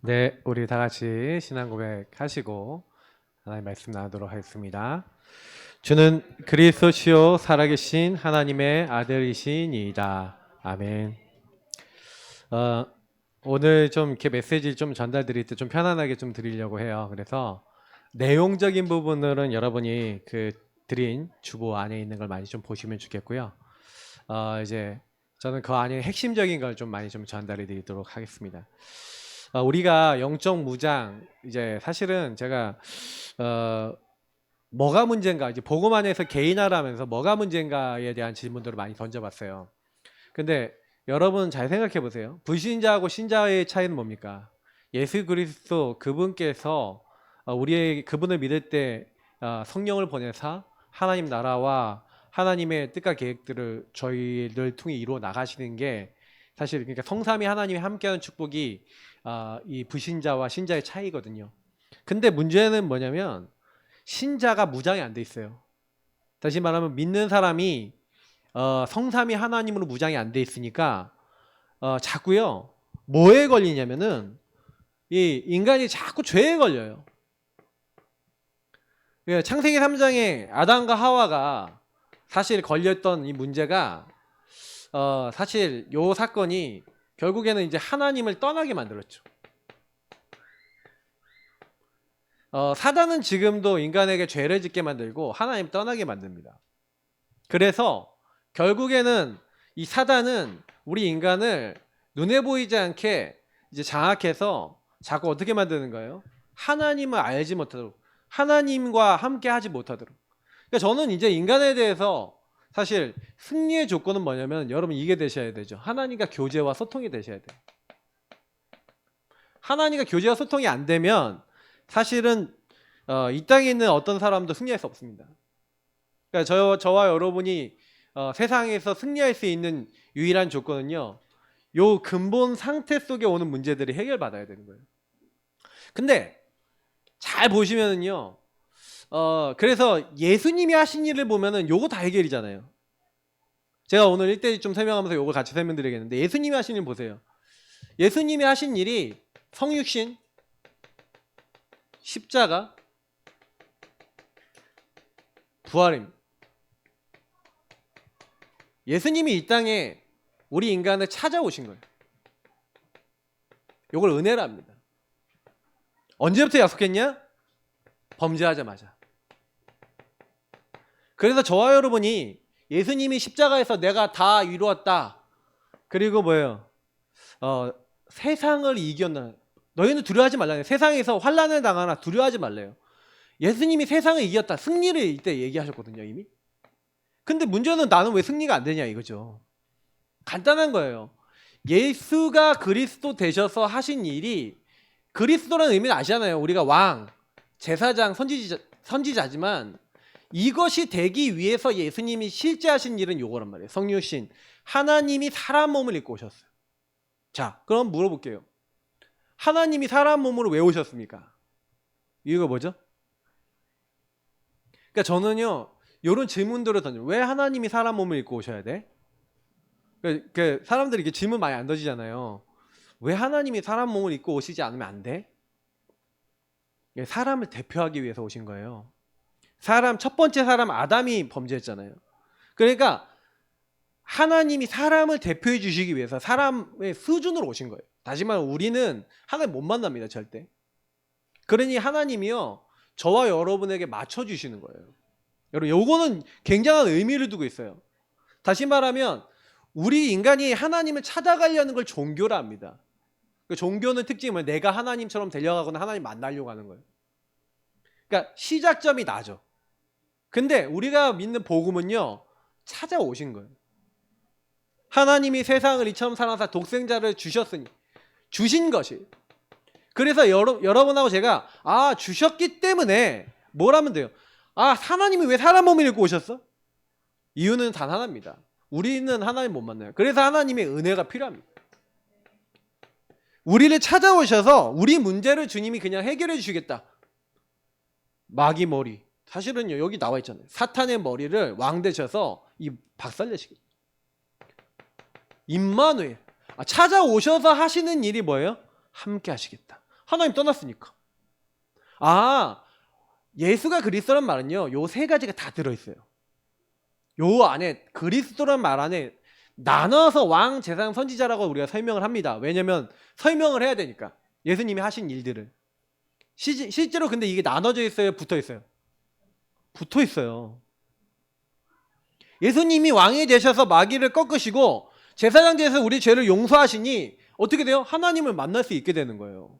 네, 우리 다 같이 신앙 고백하시고 하나님 말씀 나누도록 하겠습니다. 주는 그리스도시요 살아계신 하나님의 아들이시니이다. 아멘. 어, 오늘 좀 이렇게 메시지를 좀 전달드릴 때 좀 편안하게 좀 드리려고 해요. 그래서 내용적인 부분들은 여러분이 그 드린 주보 안에 있는 걸 많이 좀 보시면 좋겠고요. 이제 저는 그 안에 핵심적인 걸 좀 많이 좀 전달해 드리도록 하겠습니다. 우리가 영적 무장 이제 사실은 제가 뭐가 문제인가 이제 복음 안에서 개인화라면서 뭐가 문제인가에 대한 질문들을 많이 던져봤어요. 근데 여러분 잘 생각해 보세요. 불신자하고 신자의 차이는 뭡니까? 예수 그리스도 그분께서 우리의 그분을 믿을 때 성령을 보내사 하나님 나라와 하나님의 뜻과 계획들을 저희를 통해 이루어 나가시는 게 사실 그러니까 성삼위 하나님이 함께하는 축복이 이 불신자와 신자의 차이거든요. 근데 문제는 뭐냐면 신자가 무장이 안 돼 있어요. 다시 말하면 믿는 사람이 성삼위 하나님으로 무장이 안 돼 있으니까 자꾸요 뭐에 걸리냐면은 이 인간이 자꾸 죄에 걸려요. 창세기 3장에 아담과 하와가 사실 걸렸던 이 문제가 사실 요 사건이 결국에는 이제 하나님을 떠나게 만들었죠. 사단은 지금도 인간에게 죄를 짓게 만들고 하나님 떠나게 만듭니다. 그래서 결국에는 이 사단은 우리 인간을 눈에 보이지 않게 이제 장악해서 자꾸 어떻게 만드는 거예요? 하나님을 알지 못하도록, 하나님과 함께 하지 못하도록. 그러니까 저는 이제 인간에 대해서 사실 승리의 조건은 뭐냐면 여러분 이게 되셔야 되죠. 하나님과 교제와 소통이 되셔야 돼요. 하나님과 교제와 소통이 안 되면 사실은 이 땅에 있는 어떤 사람도 승리할 수 없습니다. 그러니까 저와 여러분이 세상에서 승리할 수 있는 유일한 조건은요, 요 근본 상태 속에 오는 문제들이 해결받아야 되는 거예요. 근데 잘 보시면은요, 그래서 예수님이 하신 일을 보면은 요거 다 해결이잖아요. 제가 오늘 1대1 좀 설명하면서 요걸 같이 설명드리겠는데, 예수님이 하신 일 보세요. 예수님이 하신 일이 성육신, 십자가, 부활입니다. 예수님이 이 땅에 우리 인간을 찾아오신 거예요. 요걸 은혜라 합니다. 언제부터 약속했냐? 범죄하자마자. 그래서 저와 여러분이 예수님이 십자가에서 내가 다 이루었다. 그리고 뭐예요? 세상을 이겼나? 너희는 두려워하지 말라요. 세상에서 환난을 당하나 두려워하지 말래요. 예수님이 세상을 이겼다. 승리를 이때 얘기하셨거든요, 이미. 근데 문제는 나는 왜 승리가 안 되냐 이거죠. 간단한 거예요. 예수가 그리스도 되셔서 하신 일이 그리스도라는 의미는 아시잖아요. 우리가 왕, 제사장, 선지자지만 이것이 되기 위해서 예수님이 실제 하신 일은 요거란 말이에요. 성육신. 하나님이 사람 몸을 입고 오셨어요. 자, 그럼 물어볼게요. 하나님이 사람 몸으로 왜 오셨습니까? 이유가 뭐죠? 그러니까 저는요, 이런 질문들을 던져요. 왜 하나님이 사람 몸을 입고 오셔야 돼? 그 사람들이 이렇게 질문 많이 안 던지잖아요. 왜 하나님이 사람 몸을 입고 오시지 않으면 안 돼? 사람을 대표하기 위해서 오신 거예요. 첫 번째 사람 아담이 범죄했잖아요. 그러니까 하나님이 사람을 대표해 주시기 위해서 사람의 수준으로 오신 거예요. 다시 말해 우리는 하나님 못 만납니다, 절대. 그러니 하나님이요, 저와 여러분에게 맞춰 주시는 거예요. 여러분, 요거는 굉장한 의미를 두고 있어요. 다시 말하면 우리 인간이 하나님을 찾아가려는 걸 종교라 합니다. 그 종교는 특징이 뭐예요? 내가 하나님처럼 되려가거나 하나님 만나려고 하는 거예요. 그러니까 시작점이 나죠. 근데 우리가 믿는 복음은요, 찾아오신 거예요. 하나님이 세상을 이처럼 사랑하사 독생자를 주셨으니 주신 것이. 그래서 여러분하고 제가 주셨기 때문에 뭘 하면 돼요? 하나님이 왜 사람 몸을 입고 오셨어? 이유는 단 하나입니다. 우리는 하나님 못 만나요. 그래서 하나님의 은혜가 필요합니다. 우리를 찾아오셔서 우리 문제를 주님이 그냥 해결해 주시겠다. 마귀 머리. 사실은요, 여기 나와 있잖아요. 사탄의 머리를 왕 되셔서 이 박살내시겠다. 임마누엘. 찾아오셔서 하시는 일이 뭐예요? 함께 하시겠다. 하나님 떠났으니까. 아, 예수가 그리스도란 말은요, 요 세 가지가 다 들어있어요. 요 안에 그리스도란 말 안에 나눠서 왕, 제사장, 선지자라고 우리가 설명을 합니다. 왜냐면 설명을 해야 되니까. 예수님이 하신 일들을. 실제로 근데 이게 나눠져 있어요? 붙어 있어요? 붙어 있어요. 예수님이 왕이 되셔서 마귀를 꺾으시고 제사장 되셔서 우리 죄를 용서하시니 어떻게 돼요? 하나님을 만날 수 있게 되는 거예요.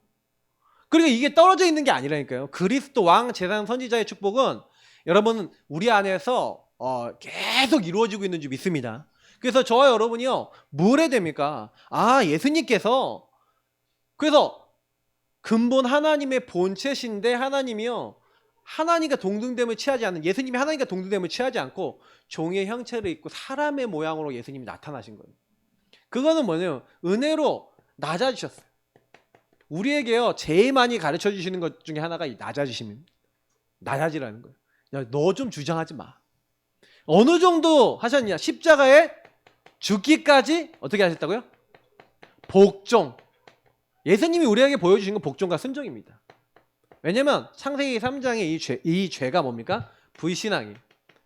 그러니까 이게 떨어져 있는 게 아니라니까요. 그리스도 왕, 제사장, 선지자의 축복은 여러분 우리 안에서 계속 이루어지고 있는 줄 믿습니다. 그래서 저와 여러분이요, 뭘 해야 됩니까? 아, 예수님께서 그래서 근본 하나님의 본체신데 하나님이요, 하나님과 동등됨을 취하지 않는, 예수님이 하나님과 동등됨을 취하지 않고 종의 형체를 입고 사람의 모양으로 예수님이 나타나신 거예요. 그거는 뭐냐면 은혜로 낮아지셨어요. 우리에게요 제일 많이 가르쳐 주시는 것 중에 하나가 이 낮아지심입니다. 낮아지라는 거예요. 야, 너 좀 주장하지 마. 어느 정도 하셨냐? 십자가에 죽기까지 어떻게 하셨다고요? 복종. 예수님이 우리에게 보여주신 건 복종과 순종입니다. 왜냐면 창세기 3장의 이 죄가 뭡니까? 불신앙이에요.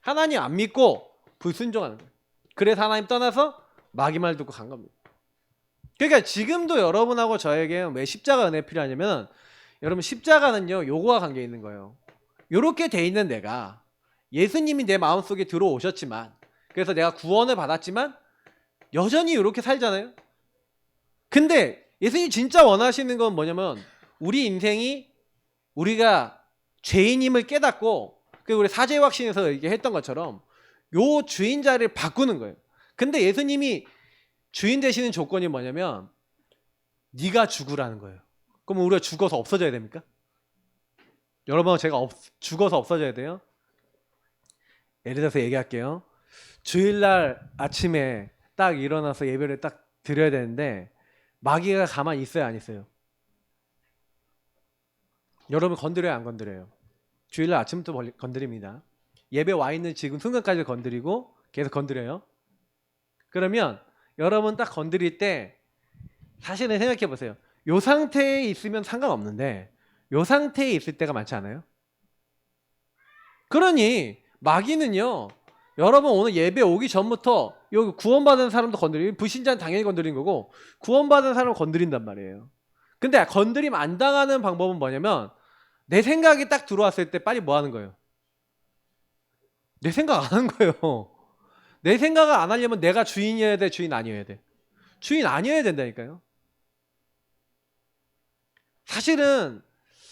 하나님 안 믿고 불순종하는 거예요. 그래서 하나님 떠나서 마귀 말 듣고 간 겁니다. 그러니까 지금도 여러분하고 저에게 왜 십자가 은혜 필요하냐면, 여러분 십자가는요 요거와 관계 있는 거예요. 요렇게 돼 있는 내가, 예수님이 내 마음속에 들어오셨지만, 그래서 내가 구원을 받았지만 여전히 이렇게 살잖아요. 근데 예수님이 진짜 원하시는 건 뭐냐면, 우리 인생이 우리가 죄인임을 깨닫고, 그 우리 사제확신에서 얘기했던 것처럼 요 주인 자리를 바꾸는 거예요. 근데 예수님이 주인 되시는 조건이 뭐냐면 네가 죽으라는 거예요. 그럼 우리가 죽어서 없어져야 됩니까? 여러분, 제가 죽어서 없어져야 돼요? 예를 들어서 얘기할게요. 주일날 아침에 딱 일어나서 예배를 딱 드려야 되는데 마귀가 가만히 있어요, 안 있어요? 여러분 건드려요, 안 건드려요? 주일날 아침부터 건드립니다. 예배 와 있는 지금 순간까지 건드리고 계속 건드려요. 그러면 여러분 딱 건드릴 때 사실은 생각해 보세요. 요 상태에 있으면 상관없는데 요 상태에 있을 때가 많지 않아요? 그러니 마귀는요, 여러분 오늘 예배 오기 전부터 여기 구원받은 사람도 건드리고, 불신자는 당연히 건드린 거고 구원받은 사람을 건드린단 말이에요. 근데 건드림 안 당하는 방법은 뭐냐면, 내 생각이 딱 들어왔을 때 빨리 뭐 하는 거예요? 내 생각 안 하는 거예요. 내 생각을 안 하려면 내가 주인이어야 돼, 주인 아니어야 돼? 주인 아니어야 된다니까요. 사실은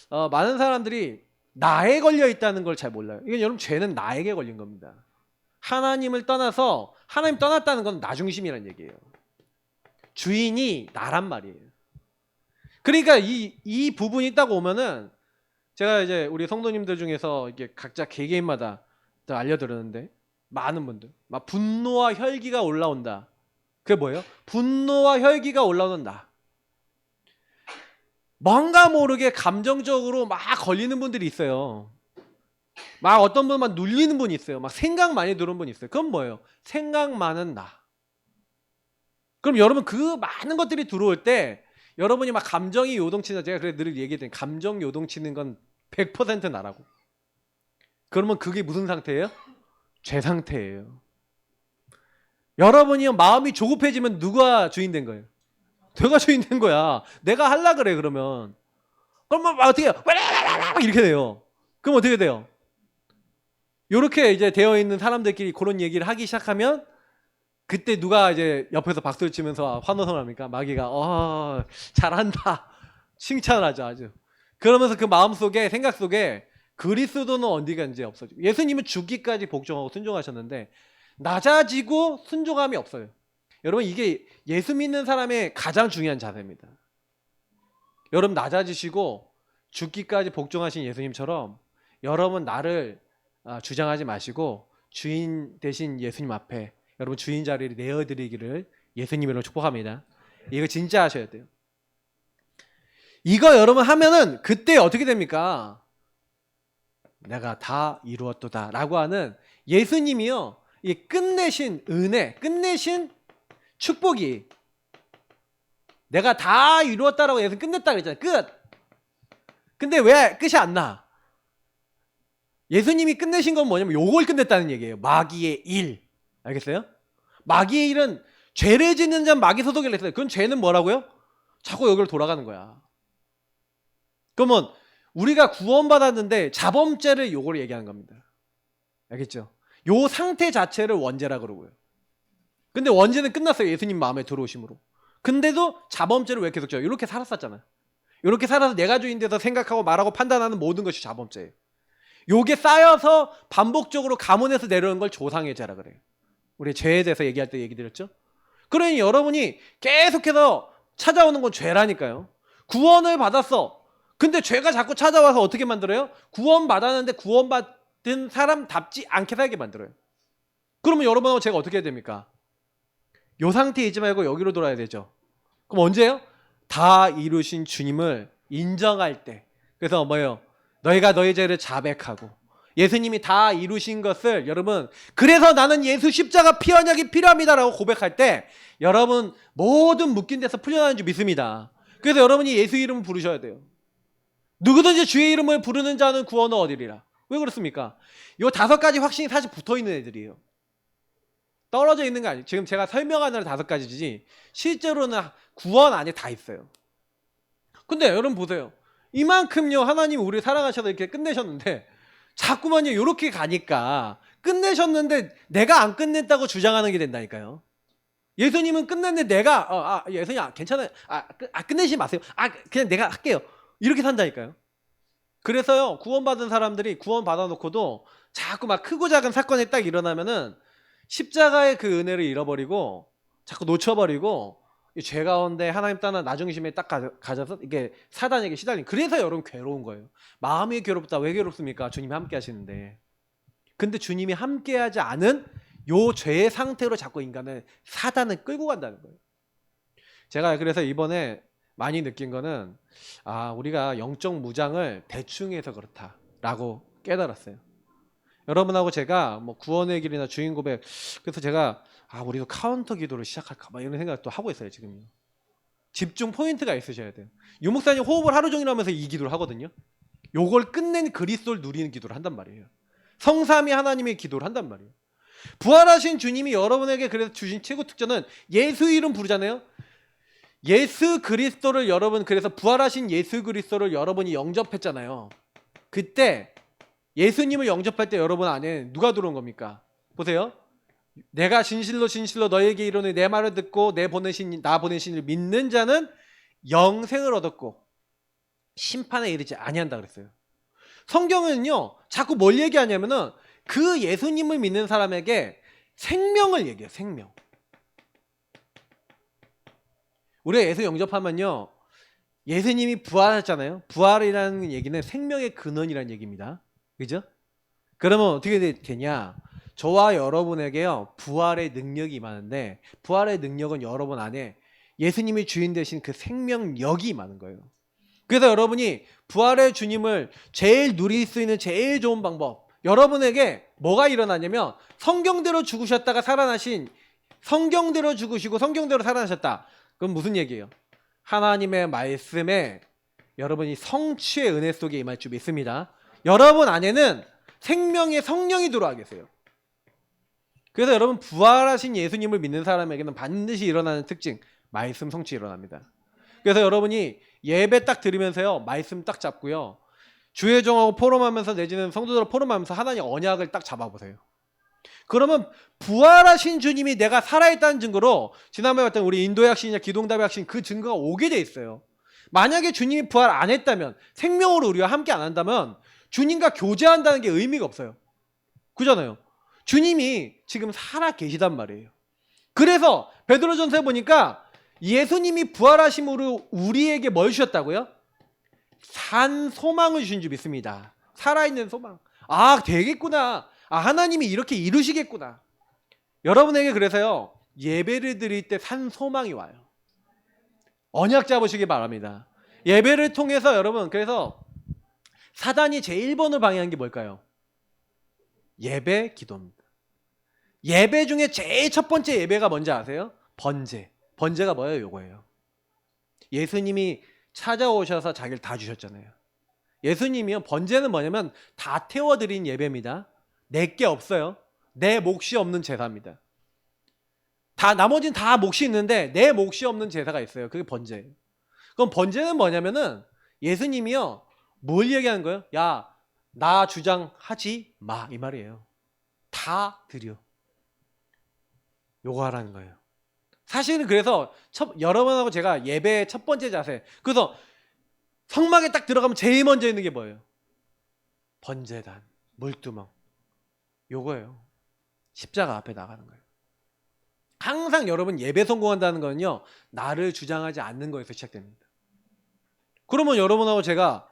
많은 사람들이 나에 걸려 있다는 걸 잘 몰라요. 이건 여러분, 죄는 나에게 걸린 겁니다. 하나님을 떠나서, 하나님 떠났다는 건 나 중심이라는 얘기예요. 주인이 나란 말이에요. 그러니까 이 부분이 딱 오면은, 제가 이제 우리 성도님들 중에서 이게 각자 개개인마다 또 알려드렸는데, 많은 분들 막 분노와 혈기가 올라온다. 그게 뭐예요? 분노와 혈기가 올라오는 나. 뭔가 모르게 감정적으로 막 걸리는 분들이 있어요. 막 어떤 분은 막 눌리는 분이 있어요. 막 생각 많이 드는 분이 있어요. 그건 뭐예요? 생각 많은 나. 그럼 여러분 그 많은 것들이 들어올 때 여러분이 막 감정이 요동치는, 제가 그래 늘 얘기했더니 감정 요동치는 건 100% 나라고. 그러면 그게 무슨 상태예요? 죄 상태예요. 여러분이 마음이 조급해지면 누가 주인 된 거예요? 내가 주인 된 거야. 내가 할라 그래 그러면. 그러면 어떻게 해요? 이렇게 돼요. 그럼 어떻게 돼요? 이렇게 이제 되어 있는 사람들끼리 그런 얘기를 하기 시작하면, 그때 누가 이제 옆에서 박수를 치면서 환호성을 합니까? 마귀가 잘한다 칭찬하죠. 아주. 그러면서 그 마음속에, 생각 속에 그리스도는 어디가 이제 없어지고, 예수님은 죽기까지 복종하고 순종하셨는데 낮아지고 순종함이 없어요. 여러분, 이게 예수 믿는 사람의 가장 중요한 자세입니다. 여러분 낮아지시고 죽기까지 복종하신 예수님처럼 여러분 나를 주장하지 마시고 주인 되신 예수님 앞에 여러분 주인 자리를 내어드리기를 예수님으로 축복합니다. 이거 진짜 하셔야 돼요. 이거 여러분 하면은 그때 어떻게 됩니까? 내가 다 이루었도다 라고 하는 예수님이요, 이 끝내신 은혜, 끝내신 축복이, 내가 다 이루었다라고 예수님 끝냈다 그랬잖아요. 끝. 근데 왜 끝이 안 나? 예수님이 끝내신 건 뭐냐면 요걸 끝냈다는 얘기예요. 마귀의 일. 알겠어요? 마귀의 일은 죄를 짓는 자는 마귀 소속이라 했어요. 그럼 죄는 뭐라고요? 자꾸 여기로 돌아가는 거야. 그러면 우리가 구원받았는데 자범죄를 요걸 얘기하는 겁니다. 알겠죠? 요 상태 자체를 원죄라 그러고요. 근데 원죄는 끝났어요. 예수님 마음에 들어오심으로. 근데도 자범죄를 왜 계속 져요? 이렇게 살았었잖아요. 이렇게 살아서 내가 주인 돼서 생각하고 말하고 판단하는 모든 것이 자범죄예요. 요게 쌓여서 반복적으로 가문에서 내려오는 걸 조상의 죄라 그래요. 우리 죄에 대해서 얘기할 때 얘기 드렸죠? 그러니 여러분이 계속해서 찾아오는 건 죄라니까요. 구원을 받았어. 근데 죄가 자꾸 찾아와서 어떻게 만들어요? 구원받았는데 구원받은 사람답지 않게 살게 만들어요. 그러면 여러분하고 제가 어떻게 해야 됩니까? 요 상태에 있지 말고 여기로 돌아야 되죠. 그럼 언제요? 다 이루신 주님을 인정할 때. 그래서 뭐예요? 너희가 너희 죄를 자백하고 예수님이 다 이루신 것을 여러분 그래서 나는 예수 십자가 피 언약이 필요합니다라고 고백할 때 여러분 모든 묶인 데서 풀려나는 줄 믿습니다. 그래서 여러분이 예수 이름을 부르셔야 돼요. 누구든지 주의 이름을 부르는 자는 구원을 얻으리라. 왜 그렇습니까? 요 5가지 확신이 사실 붙어있는 애들이에요. 떨어져 있는 거 아니에요. 지금 제가 설명하는 5가지지 실제로는 구원 안에 다 있어요. 근데 여러분 보세요. 이만큼요 하나님 우리 사랑하셔서 이렇게 끝내셨는데 자꾸만요 이렇게 가니까 끝내셨는데 내가 안 끝냈다고 주장하는 게 된다니까요. 예수님은 끝냈는데 내가 예수님 괜찮아요. 끝내지 마세요. 그냥 내가 할게요. 이렇게 산다니까요. 그래서요 구원받은 사람들이 구원 받아놓고도 자꾸 막 크고 작은 사건이 딱 일어나면은 십자가의 그 은혜를 잃어버리고 자꾸 놓쳐버리고 이 죄 가운데 하나님 떠난 나중심에 딱 가져서 이게 사단에게 시달린. 그래서 여러분 괴로운 거예요. 마음이 괴롭다. 왜 괴롭습니까? 주님이 함께 하시는데. 근데 주님이 함께하지 않은 요 죄의 상태로 자꾸 인간을 사단을 끌고 간다는 거예요. 제가 그래서 이번에 많이 느낀 거는 우리가 영적 무장을 대충 해서 그렇다라고 깨달았어요. 여러분하고 제가 뭐 구원의 길이나 주인 고백 그래서 제가 우리도 카운터 기도를 시작할까 막 이런 생각을 또 하고 있어요. 지금 집중 포인트가 있으셔야 돼요. 유목사님 호흡을 하루 종일 하면서 이 기도를 하거든요. 요걸 끝낸 그리스도를 누리는 기도를 한단 말이에요. 성삼위 하나님의 기도를 한단 말이에요. 부활하신 주님이 여러분에게 그래서 주신 최고 특전은 예수 이름 부르잖아요. 예수 그리스도를 여러분 그래서 부활하신 예수 그리스도를 여러분이 영접했잖아요. 그때 예수님을 영접할 때 여러분 안에 누가 들어온 겁니까? 보세요. 내가 진실로 진실로 너에게 이르노니 내 말을 듣고 나 보내신 이를 믿는 자는 영생을 얻었고 심판에 이르지 아니한다 그랬어요. 성경은요 자꾸 뭘 얘기하냐면은 그 예수님을 믿는 사람에게 생명을 얘기해요. 생명. 우리가 예수 영접하면요 예수님이 부활했잖아요. 부활이라는 얘기는 생명의 근원이라는 얘기입니다. 그죠? 그러면 어떻게 되냐? 저와 여러분에게요 부활의 능력이 임하는데 부활의 능력은 여러분 안에 예수님이 주인 되신 그 생명력이 임하는 거예요. 그래서 여러분이 부활의 주님을 제일 누릴 수 있는 제일 좋은 방법, 여러분에게 뭐가 일어나냐면 성경대로 죽으셨다가 살아나신, 성경대로 죽으시고 성경대로 살아나셨다. 그럼 무슨 얘기예요? 하나님의 말씀에 여러분이 성취의 은혜 속에 임할 줄 믿습니다. 여러분 안에는 생명의 성령이 들어와 계세요. 그래서 여러분 부활하신 예수님을 믿는 사람에게는 반드시 일어나는 특징, 말씀 성취 일어납니다. 그래서 여러분이 예배 딱 드리면서요 말씀 딱 잡고요 주의 종하고 포럼하면서 내지는 성도들하고 포럼하면서 하나님 언약을 딱 잡아보세요. 그러면 부활하신 주님이 내가 살아있다는 증거로 지난번에 봤던 우리 인도의 확신이나 기동답의 확신 그 증거가 오게 돼 있어요. 만약에 주님이 부활 안 했다면, 생명으로 우리와 함께 안 한다면 주님과 교제한다는 게 의미가 없어요. 그잖아요. 주님이 지금 살아 계시단 말이에요. 그래서 베드로전서에 보니까 예수님이 부활하심으로 우리에게 뭘 주셨다고요? 산 소망을 주신 줄 믿습니다. 살아있는 소망. 되겠구나. 하나님이 이렇게 이루시겠구나. 여러분에게 그래서요 예배를 드릴 때 산 소망이 와요. 언약 잡으시기 바랍니다. 예배를 통해서 여러분, 그래서 사단이 제1번을 방해한 게 뭘까요? 예배, 기도입니다. 예배 중에 제일 첫 번째 예배가 뭔지 아세요? 번제. 번제가 뭐예요? 요거예요. 예수님이 찾아오셔서 자기를 다 주셨잖아요. 예수님이요, 번제는 뭐냐면 다 태워드린 예배입니다. 내게 없어요. 내 몫이 없는 제사입니다. 다 나머지는 다 몫이 있는데 내 몫이 없는 제사가 있어요. 그게 번제예요. 그럼 번제는 뭐냐면은 예수님이요, 뭘 얘기하는 거예요? 야, 나 주장하지 마, 이 말이에요. 다 드려. 요거 하라는 거예요. 사실은 그래서 여러분하고 제가 예배의 첫 번째 자세, 그래서 성막에 딱 들어가면 제일 먼저 있는 게 뭐예요? 번제단, 물두멍, 요거예요. 십자가 앞에 나가는 거예요. 항상 여러분 예배 성공한다는 거는요, 나를 주장하지 않는 거에서 시작됩니다. 그러면 여러분하고 제가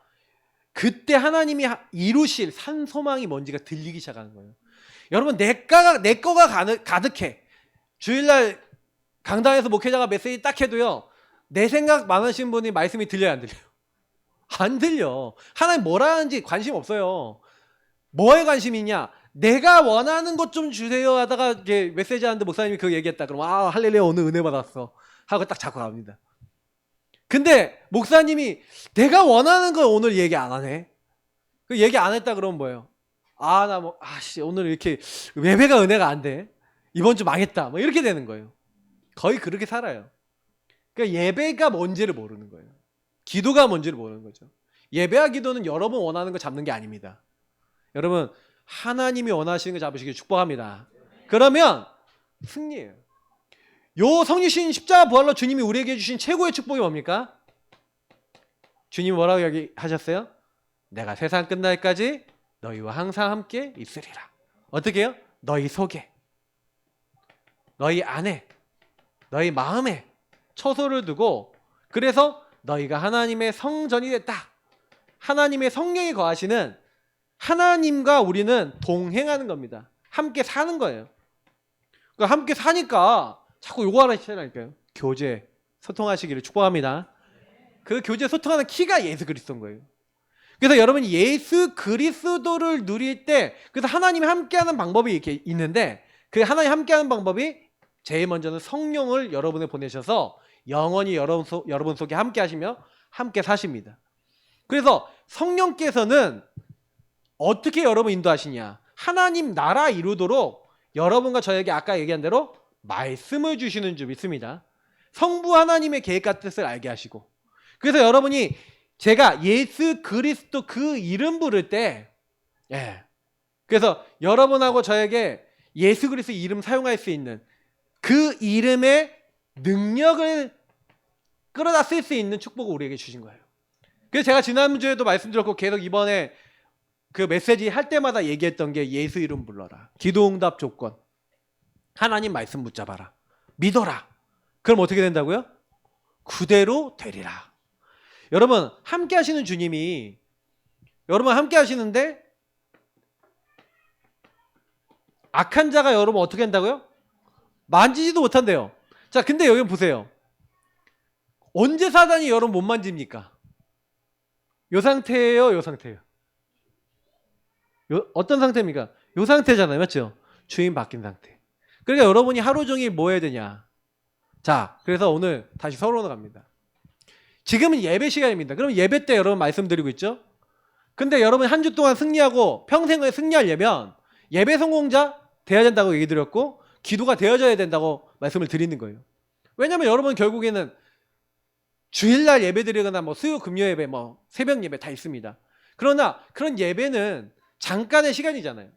그때 하나님이 이루실 산 소망이 뭔지가 들리기 시작하는 거예요. 여러분, 내 거가 가득해. 주일날 강당에서 목회자가 메시지 딱 해도요, 내 생각 많으신 분이 말씀이 들려요, 안 들려요? 안 들려. 하나님 뭐라 하는지 관심 없어요. 뭐에 관심이 있냐? 내가 원하는 것 좀 주세요 하다가 이제 메시지 하는데 목사님이 그거 얘기했다. 그럼 아, 할렐루야, 오늘 은혜 받았어 하고 딱 잡고 갑니다. 근데 목사님이 내가 원하는 걸 오늘 얘기 안 하네. 그 얘기 안 했다 그러면 뭐예요? 아, 나 뭐 오늘 이렇게 예배가 은혜가 안 돼. 이번 주 망했다. 뭐 이렇게 되는 거예요. 거의 그렇게 살아요. 그러니까 예배가 뭔지를 모르는 거예요. 기도가 뭔지를 모르는 거죠. 예배와 기도는 여러분 원하는 거 잡는 게 아닙니다. 여러분, 하나님이 원하시는 거 잡으시길 축복합니다. 그러면 승리예요. 요 성리신 십자가 부활로 주님이 우리에게 주신 최고의 축복이 뭡니까? 주님이 뭐라고 얘기하셨어요? 내가 세상 끝날까지 너희와 항상 함께 있으리라. 어떻게 해요? 너희 속에, 너희 안에, 너희 마음에 처소를 두고, 그래서 너희가 하나님의 성전이 됐다. 하나님의 성령이 거하시는, 하나님과 우리는 동행하는 겁니다. 함께 사는 거예요. 그러니까 함께 사니까 자꾸 요거 하나 시작하니까요. 교제, 소통하시기를 축복합니다. 그 교제, 소통하는 키가 예수 그리스도인 거예요. 그래서 여러분이 예수 그리스도를 누릴 때, 그래서 하나님이 함께하는 방법이 이렇게 있는데, 그 하나님 함께하는 방법이 제일 먼저는 성령을 여러분에 보내셔서 영원히 여러분 속에 함께 하시며 함께 사십니다. 그래서 성령께서는 어떻게 여러분 인도하시냐? 하나님 나라 이루도록 여러분과 저에게 아까 얘기한 대로 말씀을 주시는 줄 믿습니다. 성부 하나님의 계획과 뜻을 알게 하시고, 그래서 여러분이 제가 예수 그리스도 그 이름 부를 때, 그래서 여러분하고 저에게 예수 그리스도 이름 사용할 수 있는 그 이름의 능력을 끌어다 쓸 수 있는 축복을 우리에게 주신 거예요. 그래서 제가 지난주에도 말씀드렸고 계속 이번에 그 메시지 할 때마다 얘기했던 게 예수 이름 불러라. 기도응답 조건. 하나님 말씀 붙잡아라. 믿어라. 그럼 어떻게 된다고요? 그대로 되리라. 여러분, 함께 하시는 주님이 여러분 함께 하시는데 악한 자가 여러분 어떻게 한다고요? 만지지도 못한대요. 자, 근데 여기 보세요. 언제 사단이 여러분 못 만집니까? 요 상태예요, 요 상태예요? 어떤 상태입니까? 요 상태잖아요, 맞죠? 주인 바뀐 상태. 그러니까 여러분이 하루 종일 뭐 해야 되냐? 자, 그래서 오늘 다시 서론으로 갑니다. 지금은 예배 시간입니다. 그럼 예배 때 여러분 말씀드리고 있죠? 근데 여러분 한 주 동안 승리하고 평생을 승리하려면 예배 성공자 돼야 된다고 얘기 드렸고, 기도가 되어져야 된다고 말씀을 드리는 거예요. 왜냐면 여러분 결국에는 주일날 예배 드리거나 뭐 수요 금요 예배, 뭐 새벽 예배 다 있습니다. 그러나 그런 예배는 잠깐의 시간이잖아요.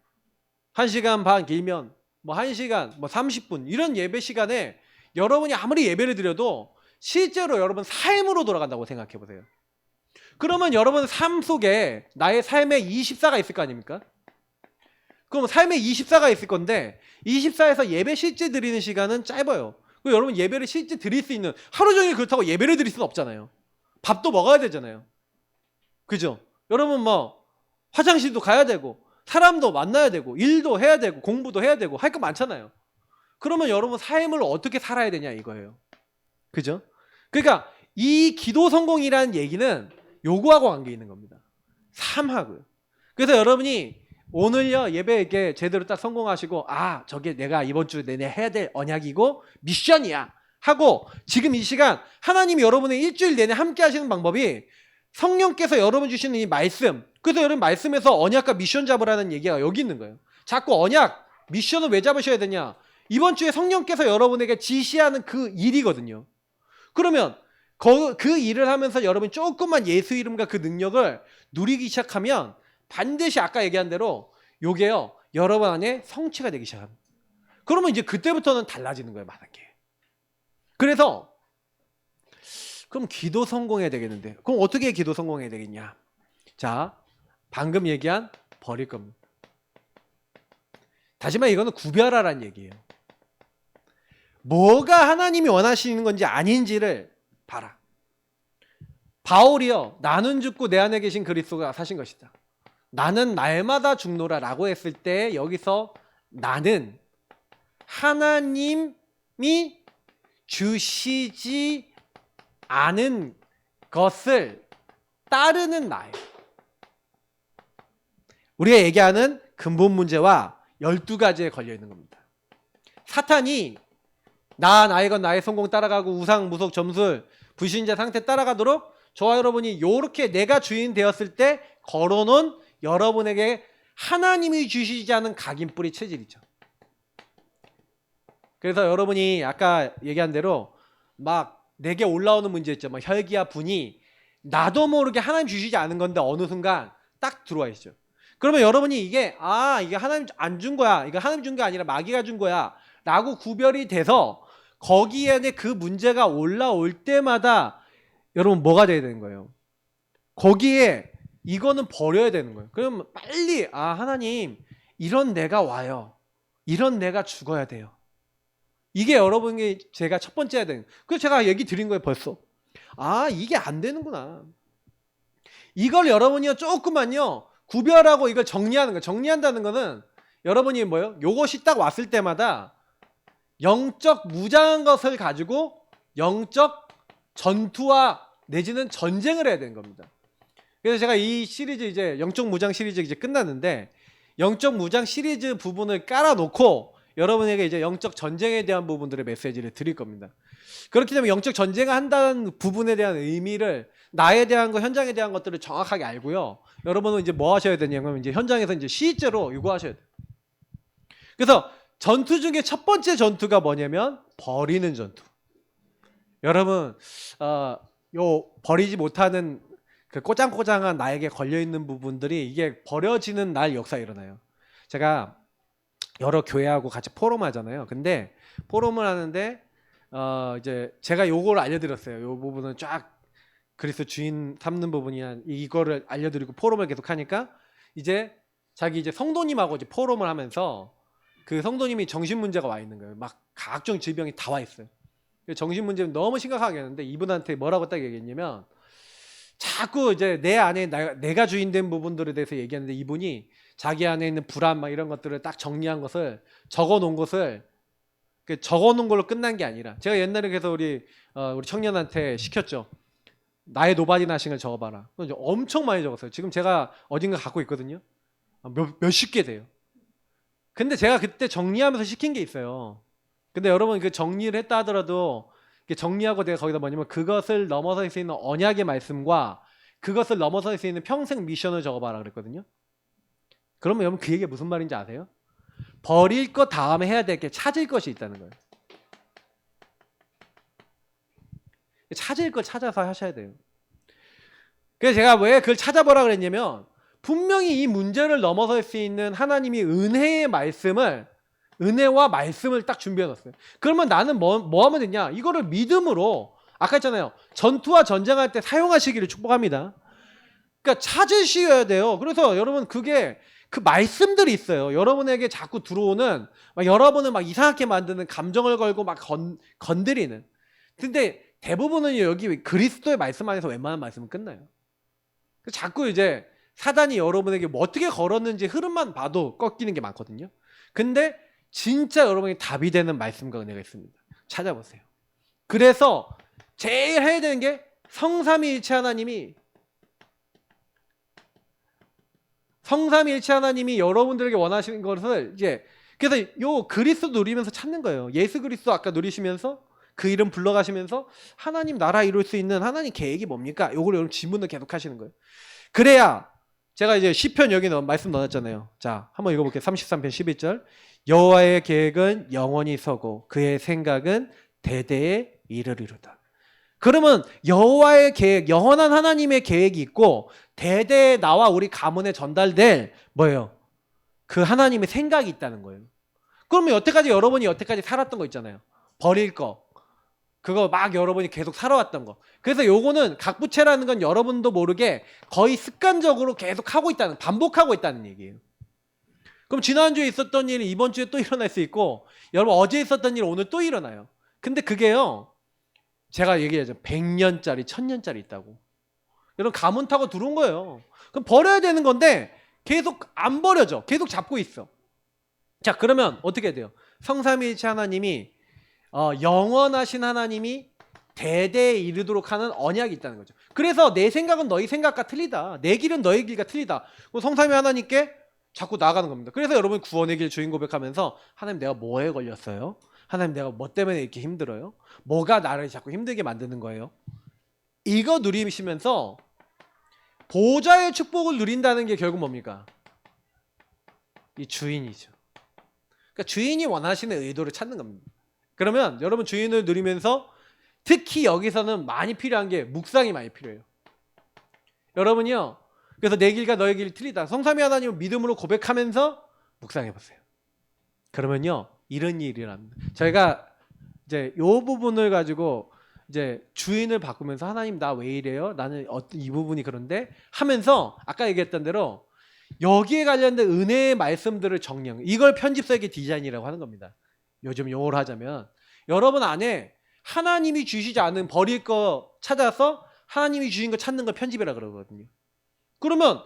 1시간 반 길면 뭐 1시간, 뭐 30분 이런 예배 시간에 여러분이 아무리 예배를 드려도 실제로 여러분 삶으로 돌아간다고 생각해 보세요. 그러면 여러분 삶 속에 나의 삶의 24가 있을 거 아닙니까? 그럼 삶의 24가 있을 건데 24에서 예배 실제 드리는 시간은 짧아요. 그리고 여러분 예배를 실제 드릴 수 있는, 하루 종일 그렇다고 예배를 드릴 수는 없잖아요. 밥도 먹어야 되잖아요. 그죠? 여러분 뭐 화장실도 가야 되고 사람도 만나야 되고 일도 해야 되고 공부도 해야 되고 할 거 많잖아요. 그러면 여러분 삶을 어떻게 살아야 되냐 이거예요. 그죠? 그러니까 이 기도 성공이라는 얘기는 요구하고 관계 있는 겁니다. 삶하고요. 그래서 여러분이 오늘요 예배에게 제대로 딱 성공하시고, 아, 저게 내가 이번 주 내내 해야 될 언약이고 미션이야 하고, 지금 이 시간 하나님이 여러분의 일주일 내내 함께 하시는 방법이 성령께서 여러분 주시는 이 말씀, 그래서 여러분 말씀에서 언약과 미션 잡으라는 얘기가 여기 있는 거예요. 자꾸 언약, 미션을 왜 잡으셔야 되냐? 이번 주에 성령께서 여러분에게 지시하는 그 일이거든요. 그러면 그 일을 하면서 여러분이 조금만 예수 이름과 그 능력을 누리기 시작하면 반드시 아까 얘기한 대로 요게요, 여러분 안에 성취가 되기 시작합니다. 그러면 이제 그때부터는 달라지는 거예요, 많은 게. 그래서 그럼 기도 성공해야 되겠는데, 그럼 어떻게 기도 성공해야 되겠냐? 자, 방금 얘기한 버릴 겁니다. 다시 말해 이거는 구별하라는 얘기예요. 뭐가 하나님이 원하시는 건지 아닌지를 봐라. 바울이요, 나는 죽고 내 안에 계신 그리스도가 사신 것이다. 나는 날마다 죽노라 라고 했을 때 여기서 나는 하나님이 주시지 않은 것을 따르는 나예요. 우리가 얘기하는 근본 문제와 12가지에 걸려있는 겁니다. 사탄이 나의 것 나의 성공 따라가고 우상, 무속, 점술, 불신자 상태 따라가도록 저와 여러분이 이렇게 내가 주인 되었을 때 걸어놓은 여러분에게 하나님이 주시지 않은 각인뿌리 체질이죠. 그래서 여러분이 아까 얘기한 대로 막 내게 올라오는 문제 있죠. 막 혈기와 분이 나도 모르게 하나님 주시지 않은 건데 어느 순간 딱 들어와 있죠. 그러면 여러분이 이게 하나님 안 준 거야, 이거 하나님 준 게 아니라 마귀가 준 거야 라고 구별이 돼서 거기에 그 문제가 올라올 때마다 여러분 뭐가 돼야 되는 거예요? 거기에 이거는 버려야 되는 거예요. 그러면 빨리 하나님 이런 내가 와요, 이런 내가 죽어야 돼요. 이게 여러분이 제가 첫 번째 해야 되는. 그래서 제가 얘기 드린 거예요 벌써. 이게 안 되는구나. 이걸 여러분이요 조금만요 구별하고 이걸 정리하는 거예요. 정리한다는 거는 여러분이 뭐예요? 요것이 딱 왔을 때마다 영적 무장한 것을 가지고 영적 전투와 내지는 전쟁을 해야 되는 겁니다. 그래서 제가 이 시리즈 이제 영적 무장 시리즈 이제 끝났는데 영적 무장 시리즈 부분을 깔아놓고 여러분에게 이제 영적 전쟁에 대한 부분들의 메시지를 드릴 겁니다. 그렇기 때문에 영적 전쟁을 한다는 부분에 대한 의미를 나에 대한 거, 현장에 대한 것들을 정확하게 알고요. 여러분은 이제 뭐 하셔야 되냐면 이제 현장에서 이제 실제로 이거 하셔야 돼요. 그래서 전투 중에 첫 번째 전투가 뭐냐면 버리는 전투. 여러분, 요 버리지 못하는 그 꼬장꼬장한 나에게 걸려 있는 부분들이 이게 버려지는 날 역사가 일어나요. 제가 여러 교회하고 같이 포럼 하잖아요. 근데 포럼을 하는데 이제 제가 요거를 알려드렸어요. 요 부분은 쫙 그리스도 주인 삼는 부분이야. 이거를 알려드리고 포럼을 계속 하니까 이제 자기 이제 성도님하고 이제 포럼을 하면서 그 성도님이 정신 문제가 와 있는 거예요. 막 각종 질병이 다 와 있어요. 정신 문제는 너무 심각하게 했는데 이분한테 뭐라고 딱 얘기했냐면 자꾸 이제 내 안에 내가 주인된 부분들에 대해서 얘기하는데 이분이 자기 안에 있는 불안 막 이런 것들을 딱 정리한 것을 적어놓은 것을 적어놓은 걸로 끝난 게 아니라 제가 옛날에 그래서 우리 청년한테 시켰죠. 나의 노바디 나싱을 적어봐라. 엄청 많이 적었어요. 지금 제가 어딘가 갖고 있거든요. 몇십 개 돼요. 근데 제가 그때 정리하면서 시킨 게 있어요. 근데 여러분 그 정리를 했다 하더라도 정리하고 내가 거기다 뭐냐면 그것을 넘어설 수 있는 언약의 말씀과 그것을 넘어설 수 있는 평생 미션을 적어봐라 그랬거든요. 그러면 여러분 그 얘기가 무슨 말인지 아세요? 버릴 것 다음에 해야 될 게 찾을 것이 있다는 거예요. 찾을 걸 찾아서 하셔야 돼요. 그래서 제가 왜 그걸 찾아보라 그랬냐면 분명히 이 문제를 넘어설 수 있는 하나님이 은혜의 말씀을 은혜와 말씀을 딱 준비해 놨어요. 그러면 나는 뭐 하면 되냐? 이거를 믿음으로 아까 했잖아요. 전투와 전쟁할 때 사용하시기를 축복합니다. 그러니까 찾으셔야 돼요. 그래서 여러분 그게 그 말씀들이 있어요. 여러분에게 자꾸 들어오는 여러분을 막 이상하게 만드는 감정을 걸고 막 건드리는. 근데 대부분은 여기 그리스도의 말씀 안에서 웬만한 말씀은 끝나요. 자꾸 이제 사단이 여러분에게 뭐 어떻게 걸었는지 흐름만 봐도 꺾이는 게 많거든요. 근데 진짜 여러분이 답이 되는 말씀과 은혜가 있습니다. 찾아보세요. 그래서 제일 해야 되는 게 성삼위일체 하나님이 여러분들에게 원하시는 것을 이제 그래서 요 그리스도 누리면서 찾는 거예요. 예수 그리스도 아까 누리시면서 그 이름 불러가시면서 하나님 나라 이룰 수 있는 하나님 계획이 뭡니까? 요걸 여러분 질문을 계속 하시는 거예요. 그래야 제가 이제 시편 여기 말씀 넣어놨잖아요. 자, 한번 읽어볼게요. 33편 11절. 여호와의 계획은 영원히 서고 그의 생각은 대대에 이르리로다. 그러면 여호와의 계획, 영원한 하나님의 계획이 있고 대대에 나와 우리 가문에 전달될 뭐예요? 그 하나님의 생각이 있다는 거예요. 그러면 여태까지 여러분이 여태까지 살았던 거 있잖아요. 버릴 거. 그거 막 여러분이 계속 살아왔던 거. 그래서 요거는 각부채라는 건 여러분도 모르게 거의 습관적으로 계속 하고 있다는, 반복하고 있다는 얘기예요. 그럼 지난주에 있었던 일이 이번 주에 또 일어날 수 있고, 여러분 어제 있었던 일 오늘 또 일어나요. 근데 그게요, 제가 얘기하죠. 100년짜리, 1000년짜리 있다고. 여러분 가문 타고 들어온 거예요. 그럼 버려야 되는 건데 계속 안 버려져. 계속 잡고 있어. 자, 그러면 어떻게 해야 돼요? 성삼위일체 하나님이 영원하신 하나님이 대대에 이르도록 하는 언약이 있다는 거죠. 그래서 내 생각은 너희 생각과 틀리다. 내 길은 너희 길과 틀리다. 성삼위 하나님께 자꾸 나아가는 겁니다. 그래서 여러분 구원의 길 주인 고백하면서 하나님 내가 뭐에 걸렸어요? 하나님 내가 뭐 때문에 이렇게 힘들어요? 뭐가 나를 자꾸 힘들게 만드는 거예요? 이거 누리시면서 보좌의 축복을 누린다는 게 결국 뭡니까? 이 주인이죠. 그러니까 주인이 원하시는 의도를 찾는 겁니다. 그러면 여러분 주인을 누리면서 특히 여기서는 많이 필요한 게 묵상이 많이 필요해요. 여러분이요. 그래서 내 길과 너의 길이 틀리다. 성삼위 하나님을 믿음으로 고백하면서 묵상해 보세요. 그러면요. 이런 일이 일어납니다. 저희가 이제 요 부분을 가지고 이제 주인을 바꾸면서 하나님 나 왜 이래요? 나는 이 부분이 그런데 하면서 아까 얘기했던 대로 여기에 관련된 은혜의 말씀들을 정리한 이걸 편집설계 디자인이라고 하는 겁니다. 요즘 용어로 하자면 여러분 안에 하나님이 주시지 않은 버릴 거 찾아서 하나님이 주신 거 찾는 걸 편집이라 그러거든요. 그러면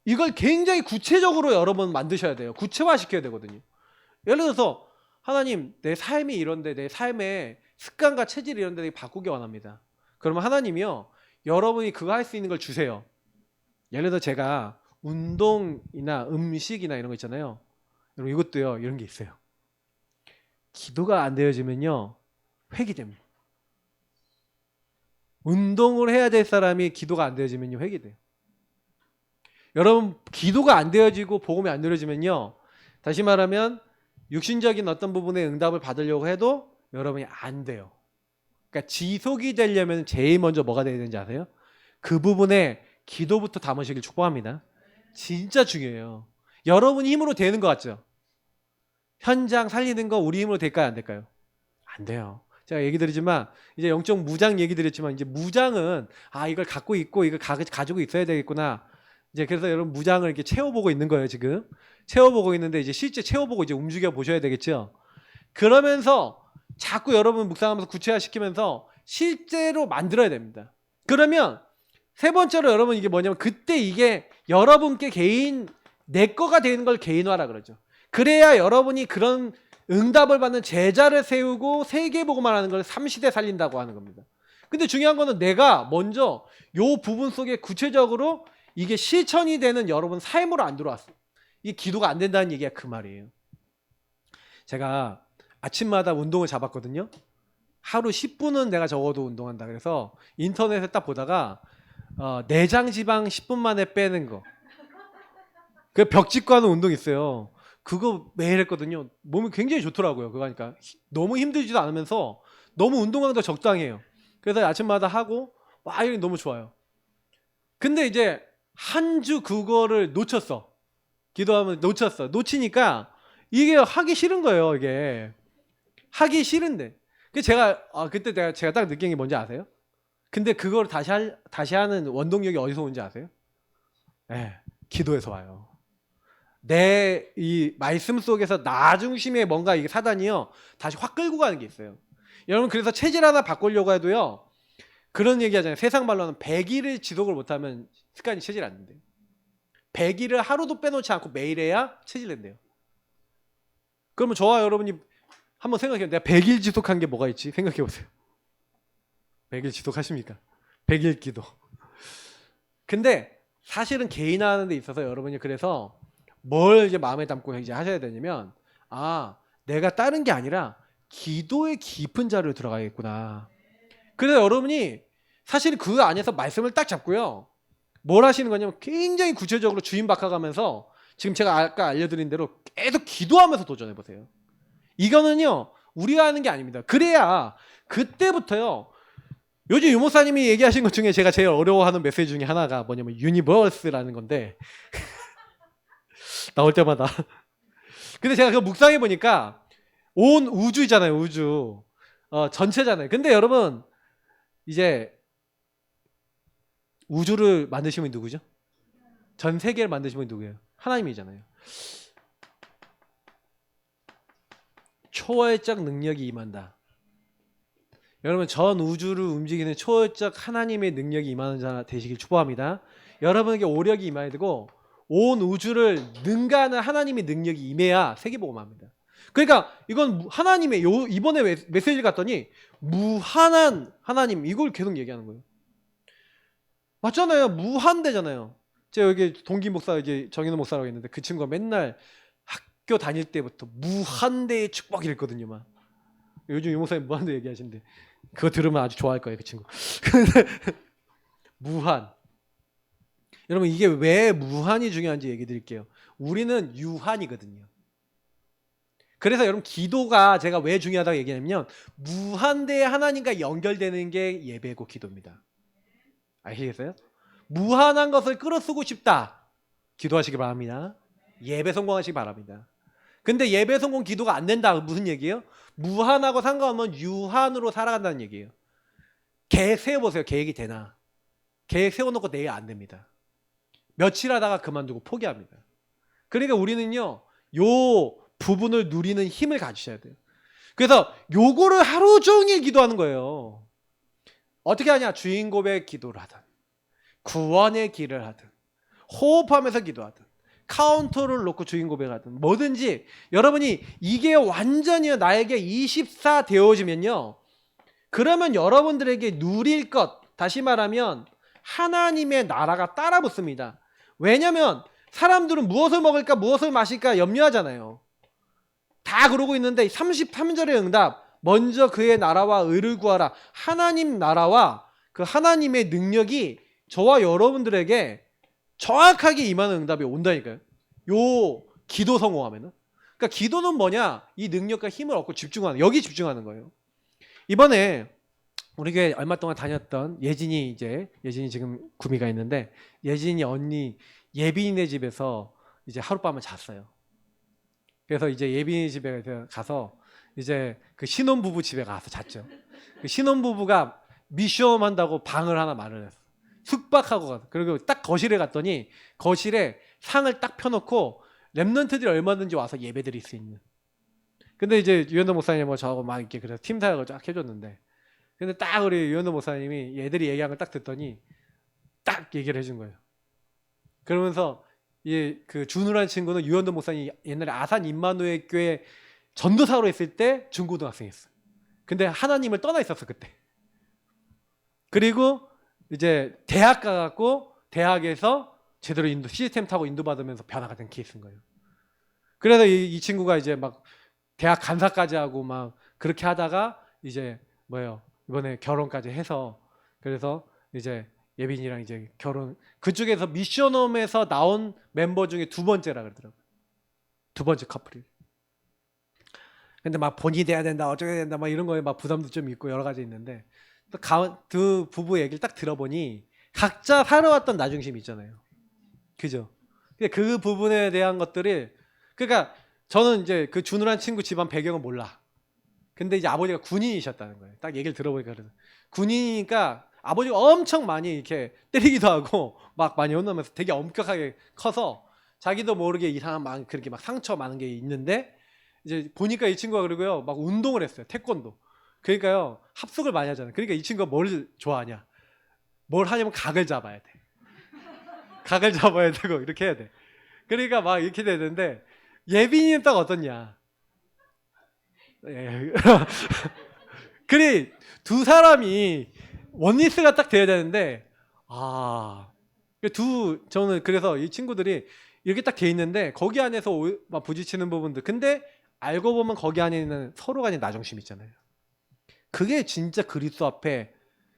이걸 굉장히 구체적으로 여러분 만드셔야 돼요. 구체화시켜야 되거든요. 예를 들어서 하나님 내 삶이 이런데 내 삶의 습관과 체질이 이런데 바꾸기 원합니다. 그러면 하나님이요 여러분이 그거 할 수 있는 걸 주세요. 예를 들어 제가 운동이나 음식이나 이런 거 있잖아요. 여러분 이것도요 이런 게 있어요. 기도가 안 되어지면요 회귀됩니다. 운동을 해야 될 사람이 기도가 안 되어지면요 회귀돼요. 여러분 기도가 안 되어지고 복음이 안 누려지면요 다시 말하면 육신적인 어떤 부분에 응답을 받으려고 해도 여러분이 안 돼요. 그러니까 지속이 되려면 제일 먼저 뭐가 돼야 되는지 아세요? 그 부분에 기도부터 담으시길 축복합니다. 진짜 중요해요. 여러분이 힘으로 되는 것 같죠? 현장 살리는 거 우리 힘으로 될까요? 안 될까요? 안 돼요. 제가 얘기 드리지만 이제 영적 무장 얘기 드렸지만 이제 무장은 이걸 갖고 있고 이걸 가지고 있어야 되겠구나. 이제 그래서 여러분 무장을 이렇게 채워보고 있는 거예요 지금. 채워보고 있는데 이제 실제 채워보고 이제 움직여 보셔야 되겠죠. 그러면서 자꾸 여러분 묵상하면서 구체화시키면서 실제로 만들어야 됩니다. 그러면 세 번째로 여러분 이게 뭐냐면 그때 이게 여러분께 개인 내 거가 되는 걸 개인화라 그러죠. 그래야 여러분이 그런 응답을 받는 제자를 세우고 세계복음을 하는 걸 3시대 살린다고 하는 겁니다. 근데 중요한 거는 내가 먼저 요 부분 속에 구체적으로 이게 실천이 되는 여러분 삶으로 안 들어왔어요. 이게 기도가 안 된다는 얘기가 그 말이에요. 제가 아침마다 운동을 잡았거든요. 하루 10분은 내가 적어도 운동한다. 그래서 인터넷에 딱 보다가 내장 지방 10분 만에 빼는 거. 그 벽짓고 하는 운동 있어요. 그거 매일 했거든요. 몸이 굉장히 좋더라고요. 그거 하니까 너무 힘들지도 않으면서 너무 운동량도 적당해요. 그래서 아침마다 하고 와 이게 너무 좋아요. 근데 이제 한 주 그거를 놓쳤어. 기도하면 놓쳤어. 놓치니까 이게 하기 싫은 거예요. 이게 하기 싫은데. 그 제가 그때 제가 딱 느낀 게 뭔지 아세요? 근데 그걸 다시 하는 원동력이 어디서 오는지 아세요? 네, 기도에서 와요. 내 이 말씀 속에서 나 중심의 뭔가 이게 사단이요 다시 확 끌고 가는 게 있어요. 여러분 그래서 체질 하나 바꾸려고 해도요 그런 얘기 하잖아요. 세상 말로는 100일을 지속을 못하면 습관이 체질 안 된대요. 100일을 하루도 빼놓지 않고 매일 해야 체질 된대요. 그러면 저와 여러분이 한번 생각해요. 내가 100일 지속한 게 뭐가 있지? 생각해 보세요. 100일 지속하십니까? 100일 기도. 근데 사실은 개인화하는 데 있어서 여러분이 그래서 뭘 이제 마음에 담고 이제 하셔야 되냐면 내가 다른 게 아니라 기도의 깊은 자리로 들어가겠구나. 그래서 여러분이 사실 그 안에서 말씀을 딱 잡고요. 뭘 하시는 거냐면 굉장히 구체적으로 주인 바꿔가면서 지금 제가 아까 알려드린 대로 계속 기도하면서 도전해 보세요. 이거는요 우리가 하는 게 아닙니다. 그래야 그때부터요. 요즘 유목사님이 얘기하신 것 중에 제가 제일 어려워하는 메시지 중에 하나가 뭐냐면 유니버스라는 건데 나올 때마다 근데 제가 그거 묵상해 보니까 온 우주잖아요. 우주 전체잖아요. 근데 여러분 이제 우주를 만드신 분이 누구죠? 전 세계를 만드신 분이 누구예요? 하나님이잖아요. 초월적 능력이 임한다. 여러분 전 우주를 움직이는 초월적 하나님의 능력이 임하는 자 되시길 축복합니다. 여러분에게 오력이 임해야 되고 온 우주를 능가하는 하나님의 능력이 임해야 세계복음합니다. 그러니까 이건 하나님의 이번에 메시지를 갔더니 무한한 하나님 이걸 계속 얘기하는 거예요. 맞잖아요. 무한대잖아요. 제가 여기 동기 목사 이제 정인호 목사라고 있는데 그 친구가 맨날 학교 다닐 때부터 무한대의 축복이랬거든요. 막 요즘 유 목사님 무한대 얘기하시는데 그거 들으면 아주 좋아할 거예요. 그 친구. 무한. 여러분 이게 왜 무한이 중요한지 얘기 드릴게요. 우리는 유한이거든요. 그래서 여러분 기도가 제가 왜 중요하다고 얘기하냐면 무한대의 하나님과 연결되는 게 예배고 기도입니다. 아시겠어요? 무한한 것을 끌어쓰고 싶다. 기도하시기 바랍니다. 예배 성공하시기 바랍니다. 근데 예배 성공 기도가 안 된다. 무슨 얘기예요? 무한하고 상관없는 유한으로 살아간다는 얘기예요. 계획 세워보세요. 계획이 되나? 계획 세워놓고 내일 안 됩니다. 며칠 하다가 그만두고 포기합니다. 그러니까 우리는요. 요 부분을 누리는 힘을 가지셔야 돼요. 그래서 요거를 하루 종일 기도하는 거예요. 어떻게 하냐? 주인 고백 기도를 하든 구원의 길을 하든 호흡하면서 기도하든 카운터를 놓고 주인 고백하든 뭐든지 여러분이 이게 완전히 나에게 24 되어지면요. 그러면 여러분들에게 누릴 것 다시 말하면 하나님의 나라가 따라붙습니다. 왜냐하면 사람들은 무엇을 먹을까 무엇을 마실까 염려하잖아요. 다 그러고 있는데 33절의 응답 먼저 그의 나라와 의를 구하라. 하나님 나라와 그 하나님의 능력이 저와 여러분들에게 정확하게 임하는 응답이 온다니까요. 요 기도 성공하면은. 그러니까 기도는 뭐냐? 이 능력과 힘을 얻고 집중하는 여기 집중하는 거예요. 이번에 우리 교회 얼마 동안 다녔던 예진이 지금 구미가 있는데 예진이 언니 예빈이네 집에서 이제 하룻밤을 잤어요. 그래서 이제 예빈이 집에 가서 이제 그 신혼부부 집에 가서 잤죠. 그 신혼부부가 미션 한다고 방을 하나 마련했어. 숙박하고 가서. 그리고 딱 거실에 갔더니 거실에 상을 딱 펴놓고 랩런트들이 얼마든지 와서 예배 드릴 수 있는. 근데 이제 유현도 목사님 뭐 저하고 막 이렇게 그래서 팀 사역을 쫙 해줬는데 근데 딱 우리 유현도 목사님이 얘들이 얘기한 걸 딱 듣더니 딱 얘기를 해준 거예요. 그러면서 그 준우라는 친구는 유현도 목사님이 옛날에 아산 임마누엘 교회 전도사로 했을 때 중고등학생이었어. 근데 하나님을 떠나 있었어 그때. 그리고 이제 대학 가갖고 대학에서 제대로 시스템 타고 인도받으면서 변화가 된 케이스인 거예요. 그래서 이 친구가 이제 막 대학 간사까지 하고 막 그렇게 하다가 이제 이번에 결혼까지 해서 그래서 이제 예빈이랑 이제 결혼 그쪽에서 미션홈에서 나온 멤버 중에 두 번째라 그러더라고요. 두 번째 커플이. 근데 막 본인이 돼야 된다 어쩌게 된다 막 이런 거에 막 부담도 좀 있고 여러 가지 있는데 또 두 부부 얘기를 딱 들어보니 각자 살아왔던 나중심이 있잖아요. 그죠? 그 부분에 대한 것들이 그러니까 저는 이제 그 준우란 친구 집안 배경은 몰라. 근데 이제 아버지가 군인이셨다는 거예요. 딱 얘기를 들어보니까 그래서 군인이니까 아버지가 엄청 많이 이렇게 때리기도 하고 막 많이 혼나면서 되게 엄격하게 커서 자기도 모르게 이상한 막 그렇게 막 상처 많은 게 있는데 이제 보니까 이 친구가 그러고요 막 운동을 했어요. 태권도. 그러니까요 합숙을 많이 하잖아요. 그러니까 이 친구가 뭘 좋아하냐? 뭘 하냐면 각을 잡아야 돼. 각을 잡아야 되고 이렇게 해야 돼. 그러니까 막 이렇게 되는데 예빈이는 딱 어떻냐? 그래 두 사람이 원리스가 딱 돼야 되는데 저는 그래서 이 친구들이 이렇게 딱 돼 있는데 거기 안에서 막 부딪히는 부분들 근데 알고 보면 거기 안에는 서로 간의 나중심 있잖아요. 그게 진짜 그리스도 앞에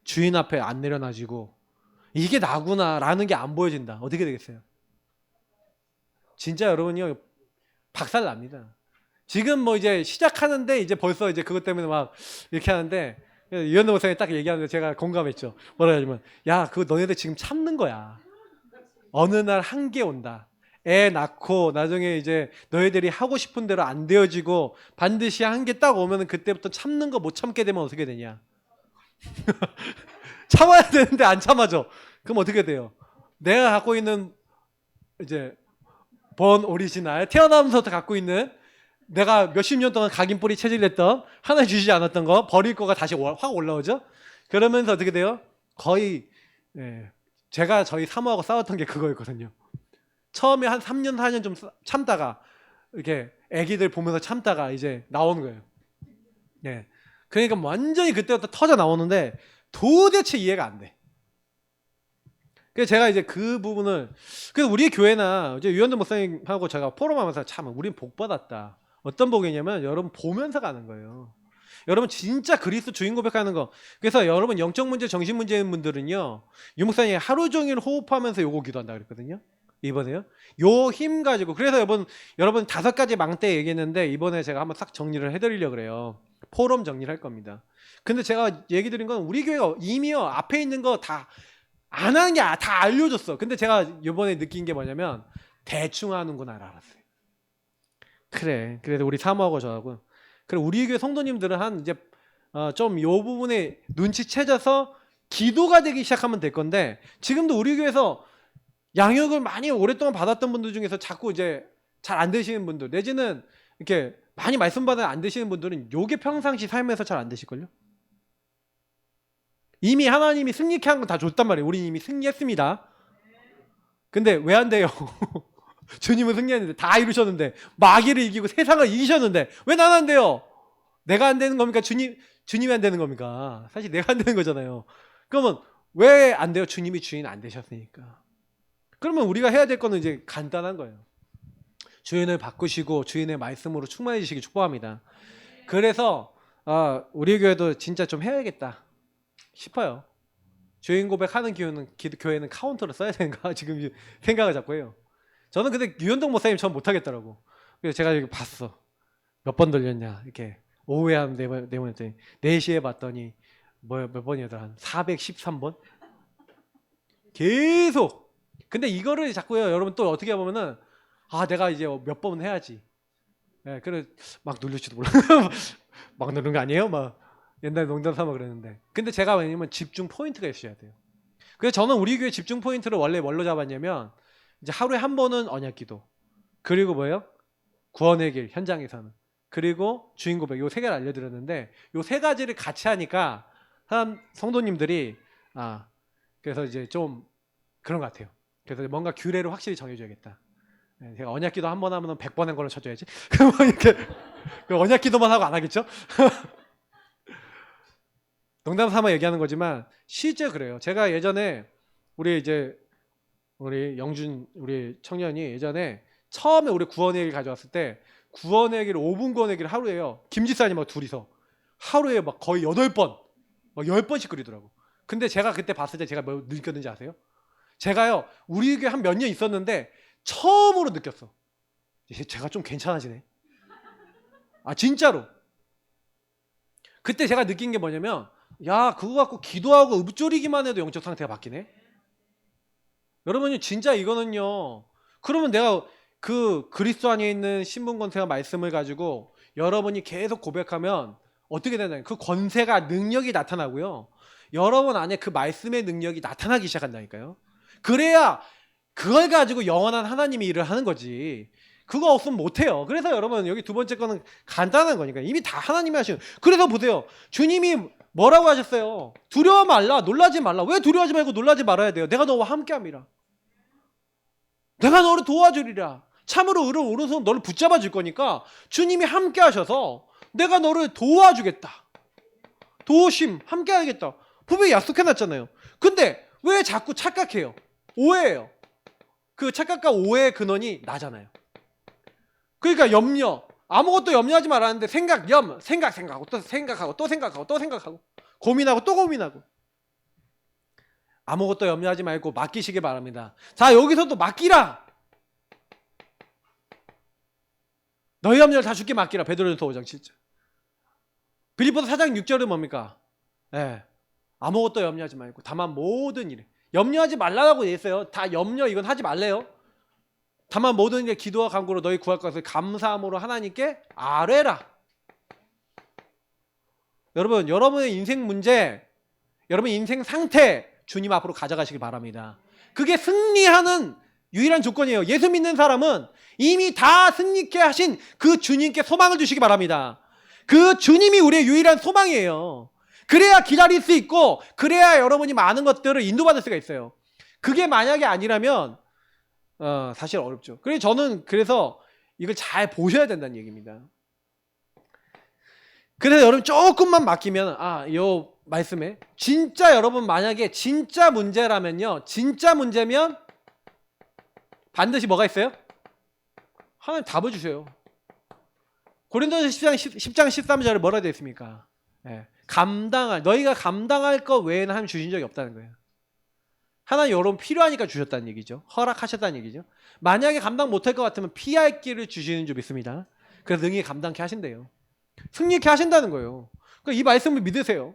주인 앞에 안 내려놔지고 이게 나구나라는 게 안 보여진다. 어떻게 되겠어요? 진짜 여러분요 박살 납니다. 지금 뭐 이제 시작하는데 이제 벌써 이제 그것 때문에 막 이렇게 하는데 이현도 목사님이 딱 얘기하는데 제가 공감했죠. 뭐라 하냐면 야 그거 너네들 지금 참는 거야. 어느 날 한계 온다. 애 낳고 나중에 이제 너희들이 하고 싶은 대로 안 되어지고 반드시 한계 딱 오면은 그때부터 참는 거 못 참게 되면 어떻게 되냐? 참아야 되는데 안 참아져. 그럼 어떻게 돼요? 내가 갖고 있는 이제 본 오리지널 태어나면서부터 갖고 있는 내가 몇십 년 동안 각인뿌리 체질했던 하나 주시지 않았던 거 버릴 거가 다시 확 올라오죠. 그러면서 어떻게 돼요? 거의 제가 저희 사모하고 싸웠던 게 그거였거든요. 처음에 한 3년 4년 좀 참다가 이렇게 애기들 보면서 참다가 이제 나오는 거예요. 예. 그러니까 완전히 그때부터 터져 나오는데 도대체 이해가 안 돼. 그래서 제가 이제 그 부분을 그래서 우리 교회나 이제 유현도 목사님하고 제가 포럼하면서 참 우린 복 받았다. 어떤 복이냐면 여러분 보면서 가는 거예요. 여러분 진짜 그리스도 주인 고백하는 거. 그래서 여러분 영적 문제, 정신 문제인 분들은요. 유 목사님이 하루 종일 호흡하면서 요거 기도한다 그랬거든요. 이번에요. 요 힘 가지고 그래서 여러분 5가지 망대 얘기했는데 이번에 제가 한번 싹 정리를 해드리려고 그래요. 포럼 정리를 할 겁니다. 근데 제가 얘기 드린 건 우리 교회가 이미요 앞에 있는 거 다 안 하는 게 다 알려줬어. 근데 제가 이번에 느낀 게 뭐냐면 대충 하는구나 알았어요. 그래. 그래도 우리 사모하고 저하고 그래 우리 교회 성도님들은 한 이제 좀 요 부분에 눈치채져서 기도가 되기 시작하면 될 건데 지금도 우리 교회에서 양육을 많이 오랫동안 받았던 분들 중에서 자꾸 이제 잘 안 되시는 분들 내지는 이렇게 많이 말씀 받아 안 되시는 분들은 요게 평상시 삶에서 잘 안 되실걸요? 이미 하나님이 승리케 한 건 다 줬단 말이에요. 우리 이미 승리했습니다. 근데 왜 안 돼요? 주님은 승리했는데 다 이루셨는데 마귀를 이기고 세상을 이기셨는데 왜 난 안 돼요? 내가 안 되는 겁니까? 주님이 안 되는 겁니까? 사실 내가 안 되는 거잖아요. 그러면 왜 안 돼요? 주님이 주인 안 되셨으니까. 그러면 우리가 해야 될 거는 이제 간단한 거예요. 주인을 바꾸시고 주인의 말씀으로 충만해지시기 축복합니다. 그래서 우리 교회도 진짜 좀 해야겠다 싶어요. 주인 고백하는 교회는 카운터를 써야 되는가 지금 생각을 자꾸 해요. 저는 근데 유현동 목사님 전 못하겠더라고. 그래서 제가 여기 봤어. 몇 번 들렸냐 이렇게 오후에 한 4번 했더니 4시에 봤더니 몇 번이더라 한 413번 계속. 근데 이거를 자꾸요 여러분 또 어떻게 보면은 내가 이제 몇 번 해야지. 그래 막 누를지도 몰라. 막 누른 거 아니에요? 막 옛날 농담 삼아 그랬는데. 근데 제가 왜냐면 집중 포인트가 있어야 돼요. 그래서 저는 우리 교회 집중 포인트를 원래 뭘로 잡았냐면 이제 하루에 한 번은 언약기도 그리고 뭐예요? 구원의 길 현장에서는 그리고 주인 고백 요 3개를 알려드렸는데 요 3가지를 같이 하니까 한 성도님들이 그래서 이제 좀 그런 것 같아요. 그래서 뭔가 규례를 확실히 정해줘야겠다. 제가 언약기도 한 번 하면 100번 한 걸로 쳐줘야지. 그럼 이렇게 언약기도만 하고 안 하겠죠? 농담 삼아 얘기하는 거지만 실제 그래요. 제가 예전에 우리 영준 우리 청년이 예전에 처음에 우리 구원의 길 가져왔을 때 구원의 길 5분 구원의 길 하루에요. 김지사님하고 둘이서 하루에 막 거의 8번 막 10번씩 그리더라고. 근데 제가 그때 봤을 때 제가 뭐 느꼈는지 아세요? 제가요 우리 교회 한 몇 년 있었는데 처음으로 느꼈어. 제가 좀 괜찮아지네. 진짜로. 그때 제가 느낀 게 뭐냐면 야 그거 갖고 기도하고 읊조리기만 해도 영적 상태가 바뀌네. 여러분이 진짜 이거는요. 그러면 내가 그 그리스도 안에 있는 신분 권세와 말씀을 가지고 여러분이 계속 고백하면 어떻게 되나요? 그 권세가 능력이 나타나고요. 여러분 안에 그 말씀의 능력이 나타나기 시작한다니까요. 그래야 그걸 가지고 영원한 하나님이 일을 하는 거지. 그거 없으면 못해요. 그래서 여러분 여기 두 번째 거는 간단한 거니까 이미 다 하나님이 하시는. 그래서 보세요. 주님이 뭐라고 하셨어요? 두려워 말라, 놀라지 말라. 왜 두려워하지 말고 놀라지 말아야 돼요? 내가 너와 함께함이라. 내가 너를 도와주리라. 참으로 의로 오른손 너를 붙잡아 줄 거니까 주님이 함께 하셔서 내가 너를 도와주겠다. 도우심 함께 하겠다. 분명히 약속해놨잖아요. 근데 왜 자꾸 착각해요? 오해예요. 그 착각과 오해의 근원이 나잖아요. 그러니까 염려, 아무것도 염려하지 말았는데 생각하고 또 생각하고 또 생각하고 또 생각하고 고민하고 또 고민하고. 아무것도 염려하지 말고 맡기시기 바랍니다. 자, 여기서도 맡기라. 너희 염려를 다 주께 맡기라. 베드로전서 5장 7절. 빌립보서 4장 6절은 뭡니까? 예. 아무것도 염려하지 말고 다만 모든 일에 염려하지 말라고 돼 있어요. 다 염려 이건 하지 말래요. 다만 모든 일에 기도와 간구로 너희 구할 것을 감사함으로 하나님께 아뢰라. 여러분, 여러분의 인생 문제, 여러분 인생 상태 주님 앞으로 가져가시기 바랍니다. 그게 승리하는 유일한 조건이에요. 예수 믿는 사람은 이미 다 승리케 하신 그 주님께 소망을 두시기 바랍니다. 그 주님이 우리의 유일한 소망이에요. 그래야 기다릴 수 있고 그래야 여러분이 많은 것들을 인도받을 수가 있어요. 그게 만약에 아니라면 사실 어렵죠. 그래서 이걸 잘 보셔야 된다는 얘기입니다. 그래서 여러분 조금만 맡기면 요 말씀에 진짜 여러분 만약에 진짜 문제라면요. 진짜 문제면 반드시 뭐가 있어요? 하나님 답을 주세요. 고린도서 10장 13절에 뭐라 되어 있습니까? 예. 너희가 감당할 것 외에는 하나님 주신 적이 없다는 거예요. 하나님 여러분 필요하니까 주셨다는 얘기죠. 허락하셨다는 얘기죠. 만약에 감당 못할 것 같으면 피할 길을 주시는 줄 믿습니다. 그래서 능히 감당케 하신대요. 승리케 하신다는 거예요. 그러니까 이 말씀을 믿으세요.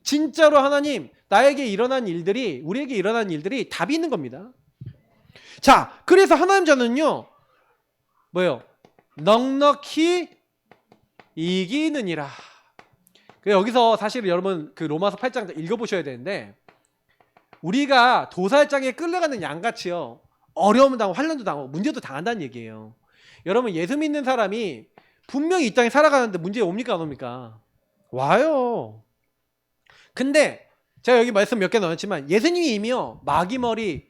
진짜로 하나님 나에게 일어난 일들이 우리에게 일어난 일들이 답이 있는 겁니다. 자, 그래서 하나님 저는요 뭐예요? 넉넉히 이기느니라. 여기서 사실 여러분 그 로마서 8장 읽어보셔야 되는데 우리가 도살장에 끌려가는 양같이요 어려움을 당하고 환난도 당하고 문제도 당한다는 얘기예요. 여러분 예수 믿는 사람이 분명히 이 땅에 살아가는데 문제 옵니까 안 옵니까? 와요. 근데 제가 여기 말씀 몇 개 넣었지만 예수님이 이미요 마귀머리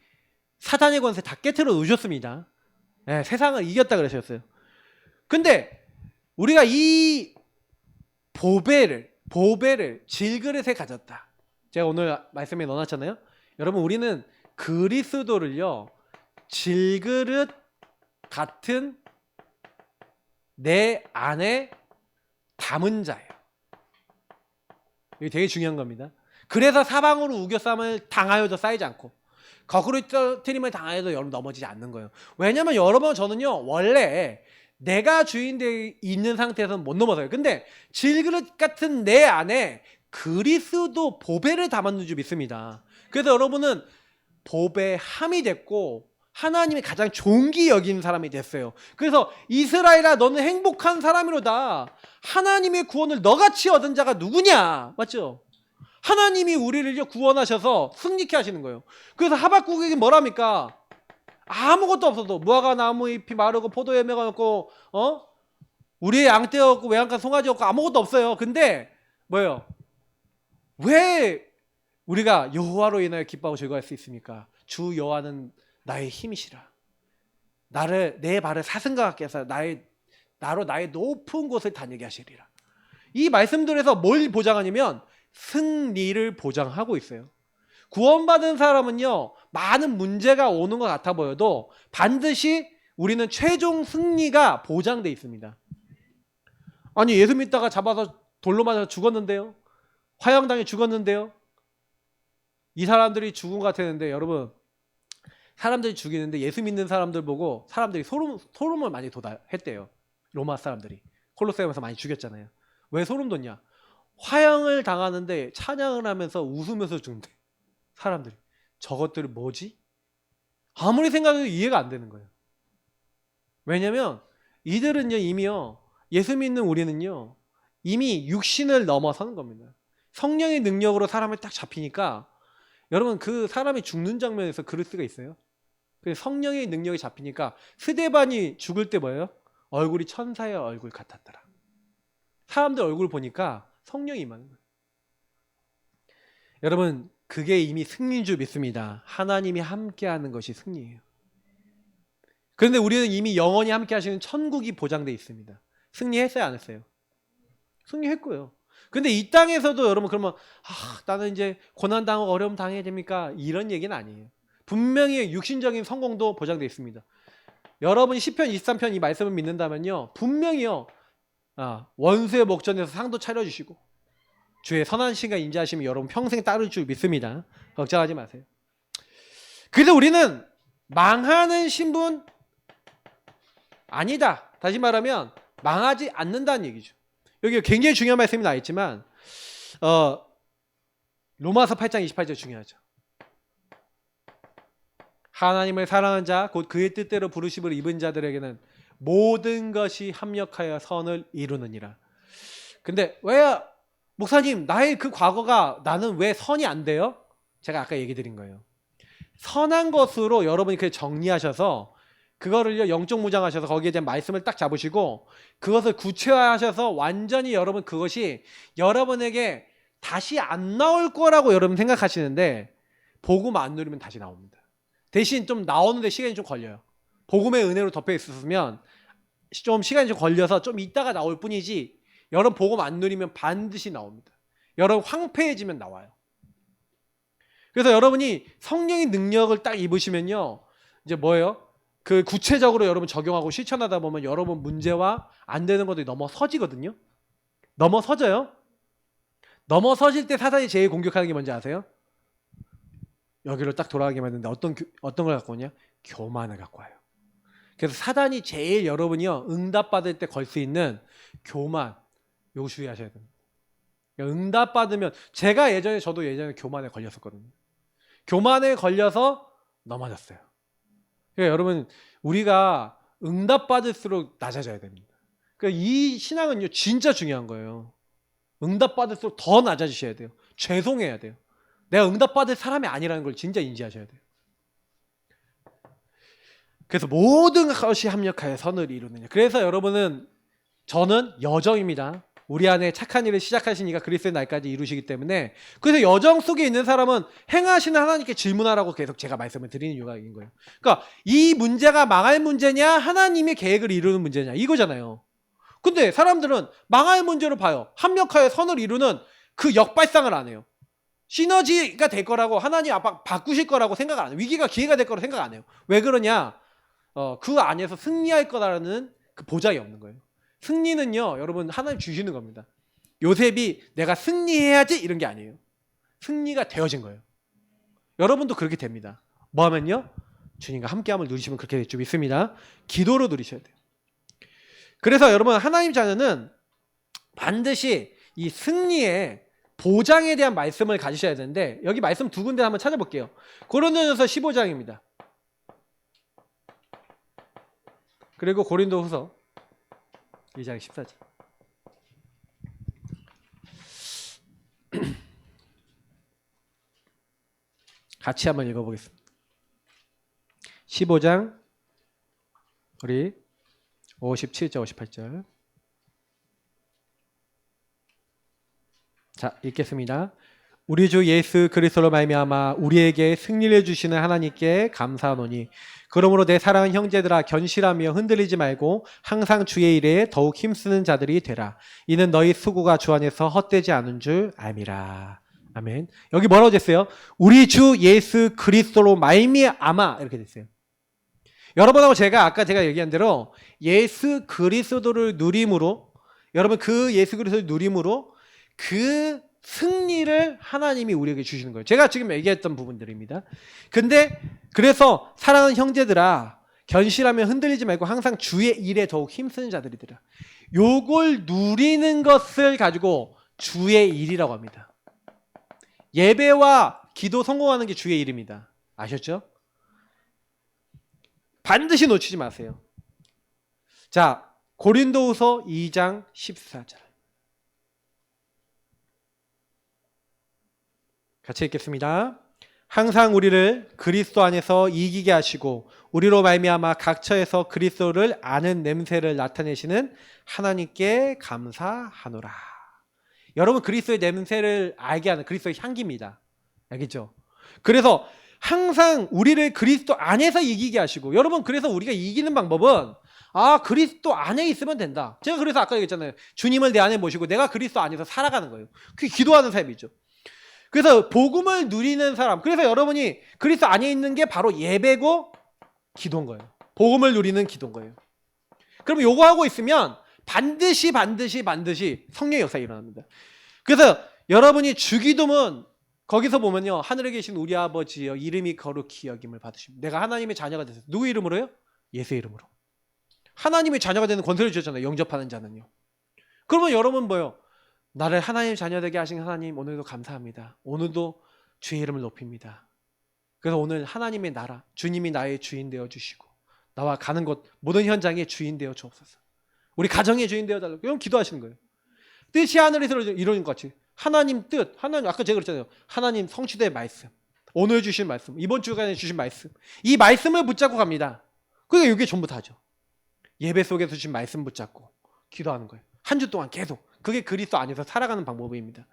사단의 권세 다 깨트려 놓으셨습니다. 네, 세상을 이겼다 그러셨어요. 근데 우리가 이 보배를 질그릇에 가졌다. 제가 오늘 말씀에 넣어놨잖아요. 여러분 우리는 그리스도를요 질그릇 같은 내 안에 담은 자예요. 이게 되게 중요한 겁니다. 그래서 사방으로 우겨쌈을 당하여도 쌓이지 않고 거꾸로 틀림을 당하여도 여러분 넘어지지 않는 거예요. 왜냐면 여러분 저는요 원래 내가 주인되어 있는 상태에서는 못 넘어서요. 근데 질그릇 같은 내 안에 그리스도 보배를 담았는 줄 믿습니다. 그래서 여러분은 보배 함이 됐고 하나님이 가장 존귀 여긴 사람이 됐어요. 그래서 이스라엘아 너는 행복한 사람이로다. 하나님의 구원을 너같이 얻은 자가 누구냐? 맞죠? 하나님이 우리를 구원하셔서 승리케 하시는 거예요. 그래서 하박국에게 뭐랍니까? 아무것도 없어도 무화과 나무 잎이 마르고 포도 열매가 없고 우리의 양떼 없고 외양간 송아지 없고 아무것도 없어요. 근데 뭐예요? 왜 우리가 여호와로 인하여 기뻐하고 즐거워할 수 있습니까? 주 여호와는 나의 힘이시라. 내 발을 사슴과 같게 해서 나로 나의 높은 곳을 다니게 하시리라. 이 말씀들에서 뭘 보장하냐면 승리를 보장하고 있어요. 구원받은 사람은요 많은 문제가 오는 것 같아 보여도 반드시 우리는 최종 승리가 보장돼 있습니다. 아니 예수 믿다가 잡아서 돌로 맞아서 죽었는데요. 화형당해 죽었는데요. 이 사람들이 죽은 것 같았는데 여러분 사람들이 죽이는데 예수 믿는 사람들 보고 사람들이 소름을 많이 돋았대요. 로마 사람들이 콜로세움에서 많이 죽였잖아요. 왜 소름 돋냐? 화형을 당하는데 찬양을 하면서 웃으면서 죽는데 사람들이 저것들이 뭐지? 아무리 생각해도 이해가 안 되는 거예요. 왜냐면 이들은요 이미요 예수 믿는 우리는요 이미 육신을 넘어서는 겁니다. 성령의 능력으로 사람을 딱 잡히니까 여러분 그 사람이 죽는 장면에서 그럴 수가 있어요. 그래서 성령의 능력이 잡히니까 스데반이 죽을 때 뭐예요? 얼굴이 천사의 얼굴 같았더라. 사람들 얼굴 보니까 성령이 임하는 거예요. 여러분 그게 이미 승리인 줄 믿습니다. 하나님이 함께하는 것이 승리예요. 그런데 우리는 이미 영원히 함께 하시는 천국이 보장되어 있습니다. 승리했어요 안 했어요? 승리했고요. 근데 이 땅에서도 여러분 그러면 나는 이제 고난당하고 어려움 당해야 됩니까? 이런 얘기는 아니에요. 분명히 육신적인 성공도 보장되어 있습니다. 여러분이 시편 23편 이 말씀을 믿는다면요, 분명히요, 원수의 목전에서 상도 차려주시고 주의 선한 시가 인자하시면 여러분 평생 따를 줄 믿습니다. 걱정하지 마세요. 그래서 우리는 망하는 신분 아니다. 다시 말하면 망하지 않는다는 얘기죠. 여기 굉장히 중요한 말씀이 나와 있지만 로마서 8장 28절 중요하죠. 하나님을 사랑하는 자 곧 그의 뜻대로 부르심을 입은 자들에게는 모든 것이 합력하여 선을 이루느니라. 근데 왜 목사님 나의 그 과거가 나는 왜 선이 안 돼요? 제가 아까 얘기 드린 거예요. 선한 것으로 여러분이 그걸 정리하셔서 그거를요 영적 무장하셔서 거기에 대한 말씀을 딱 잡으시고 그것을 구체화하셔서 완전히 여러분 그것이 여러분에게 다시 안 나올 거라고 여러분 생각하시는데 복음 안 누리면 다시 나옵니다. 대신 좀 나오는데 시간이 좀 걸려요. 복음의 은혜로 덮여 있었으면 좀 시간이 좀 걸려서 좀 있다가 나올 뿐이지 여러분 복음 안 누리면 반드시 나옵니다. 여러분 황폐해지면 나와요. 그래서 여러분이 성령의 능력을 딱 입으시면요 이제 뭐예요? 그 구체적으로 여러분 적용하고 실천하다 보면 여러분 문제와 안 되는 것들이 넘어서지거든요. 넘어서져요. 넘어서질 때 사단이 제일 공격하는 게 뭔지 아세요? 여기로 딱 돌아가게 만드는데 어떤 걸 갖고 오냐? 교만을 갖고 와요. 그래서 사단이 제일 여러분이요 응답받을 때 걸 수 있는 교만, 요거 주의하셔야 됩니다. 응답받으면 저도 예전에 교만에 걸렸었거든요. 교만에 걸려서 넘어졌어요. 그러니까 여러분 우리가 응답받을수록 낮아져야 됩니다. 그러니까 이 신앙은요 진짜 중요한 거예요. 응답받을수록 더 낮아지셔야 돼요. 죄송해야 돼요. 내가 응답받을 사람이 아니라는 걸 진짜 인지하셔야 돼요. 그래서 모든 것이 합력하여 선을 이루느냐. 그래서 여러분은 저는 여정입니다. 우리 안에 착한 일을 시작하신 이가 그리스도의 날까지 이루시기 때문에 그래서 여정 속에 있는 사람은 행하시는 하나님께 질문하라고 계속 제가 말씀을 드리는 이유가 있는 거예요. 그러니까 이 문제가 망할 문제냐 하나님의 계획을 이루는 문제냐 이거잖아요. 근데 사람들은 망할 문제로 봐요. 합력하여 선을 이루는 그 역발상을 안 해요. 시너지가 될 거라고 하나님 바꾸실 거라고 생각 안 해요. 위기가 기회가 될 거라고 생각 안 해요. 왜 그러냐? 그 안에서 승리할 거라는 그 보장이 없는 거예요. 승리는요 여러분 하나님 주시는 겁니다. 요셉이 내가 승리해야지 이런 게 아니에요. 승리가 되어진 거예요. 여러분도 그렇게 됩니다. 뭐 하면요? 주님과 함께함을 누리시면 그렇게 될 줄 믿습니다. 기도로 누리셔야 돼요. 그래서 여러분 하나님 자녀는 반드시 이 승리의 보장에 대한 말씀을 가지셔야 되는데 여기 말씀 두 군데 한번 찾아볼게요. 고린도전서 15장입니다. 그리고 고린도후서 2장 14절. 같이 한번 읽어보겠습니다. 15장 우리 57절 58절. 자, 읽겠습니다. 우리 주 예수 그리스도로 말미암아 우리에게 승리를 주시는 하나님께 감사하노니 그러므로 내 사랑하는 형제들아 견실하며 흔들리지 말고 항상 주의 일에 더욱 힘쓰는 자들이 되라. 이는 너희 수고가 주 안에서 헛되지 않은 줄 알미라. 아멘. 여기 뭐라고 됐어요? 우리 주 예수 그리스도로 말미암아 이렇게 됐어요. 여러분하고 제가 얘기한 대로 예수 그리스도를 누림으로 여러분 그 예수 그리스도를 누림으로 그 승리를 하나님이 우리에게 주시는 거예요. 제가 지금 얘기했던 부분들입니다. 근데 그래서 사랑하는 형제들아 견실하며 흔들리지 말고 항상 주의 일에 더욱 힘쓰는 자들이 되라. 요걸 누리는 것을 가지고 주의 일이라고 합니다. 예배와 기도 성공하는 게 주의 일입니다. 아셨죠? 반드시 놓치지 마세요. 자, 고린도후서 2장 14절. 같이 읽겠습니다. 항상 우리를 그리스도 안에서 이기게 하시고 우리로 말미암아 각처에서 그리스도를 아는 냄새를 나타내시는 하나님께 감사하노라. 여러분 그리스도의 냄새를 알게 하는 그리스도의 향기입니다. 알겠죠? 그래서 항상 우리를 그리스도 안에서 이기게 하시고 여러분 그래서 우리가 이기는 방법은 그리스도 안에 있으면 된다. 제가 그래서 아까 얘기했잖아요. 주님을 내 안에 모시고 내가 그리스도 안에서 살아가는 거예요. 그게 기도하는 삶이죠. 그래서 복음을 누리는 사람, 그래서 여러분이 그리스도 안에 있는 게 바로 예배고 기도인 거예요. 복음을 누리는 기도인 거예요. 그럼 요거 하고 있으면 반드시 성령의 역사가 일어납니다. 그래서 여러분이 주기도문 거기서 보면요, 하늘에 계신 우리 아버지여 이름이 거룩히 여김을 받으십니다. 내가 하나님의 자녀가 됐어요. 누구 이름으로요? 예수의 이름으로. 하나님의 자녀가 되는 권세를 주셨잖아요. 영접하는 자는요. 그러면 여러분 뭐요? 나를 하나님의 자녀 되게 하신 하나님 오늘도 감사합니다. 오늘도 주의 이름을 높입니다. 그래서 오늘 하나님의 나라, 주님이 나의 주인 되어 주시고 나와 가는 곳 모든 현장의 주인 되어 주옵소서. 우리 가정의 주인 되어 달라고. 그럼 기도하시는 거예요. 뜻이 하늘에서 이루어진 것 같이 하나님 뜻, 하나님 아까 제가 그랬잖아요. 하나님 성취된 말씀, 오늘 주신 말씀, 이번 주간에 주신 말씀, 이 말씀을 붙잡고 갑니다. 그게 이게 전부 다죠. 예배 속에서 주신 말씀 붙잡고 기도하는 거예요. 한 주 동안 계속. 그게 그리스도 안에서 살아가는 방법입니다.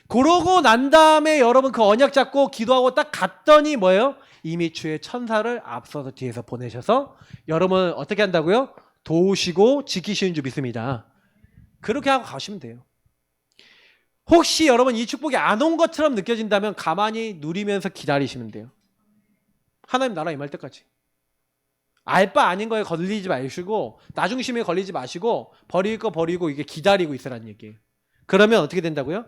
그러고 난 다음에 여러분 그 언약 잡고 기도하고 딱 갔더니 뭐예요? 이미 주의 천사를 앞서서 뒤에서 보내셔서 여러분 어떻게 한다고요? 도우시고 지키시는 줄 믿습니다. 그렇게 하고 가시면 돼요. 혹시 여러분 이 축복이 안 온 것처럼 느껴진다면 가만히 누리면서 기다리시면 돼요. 하나님 나라 임할 때까지. 알 바 아닌 거에 걸리지 마시고 나중심에 걸리지 마시고 버릴 거 버리고 이게 기다리고 있으라는 얘기예요. 그러면 어떻게 된다고요?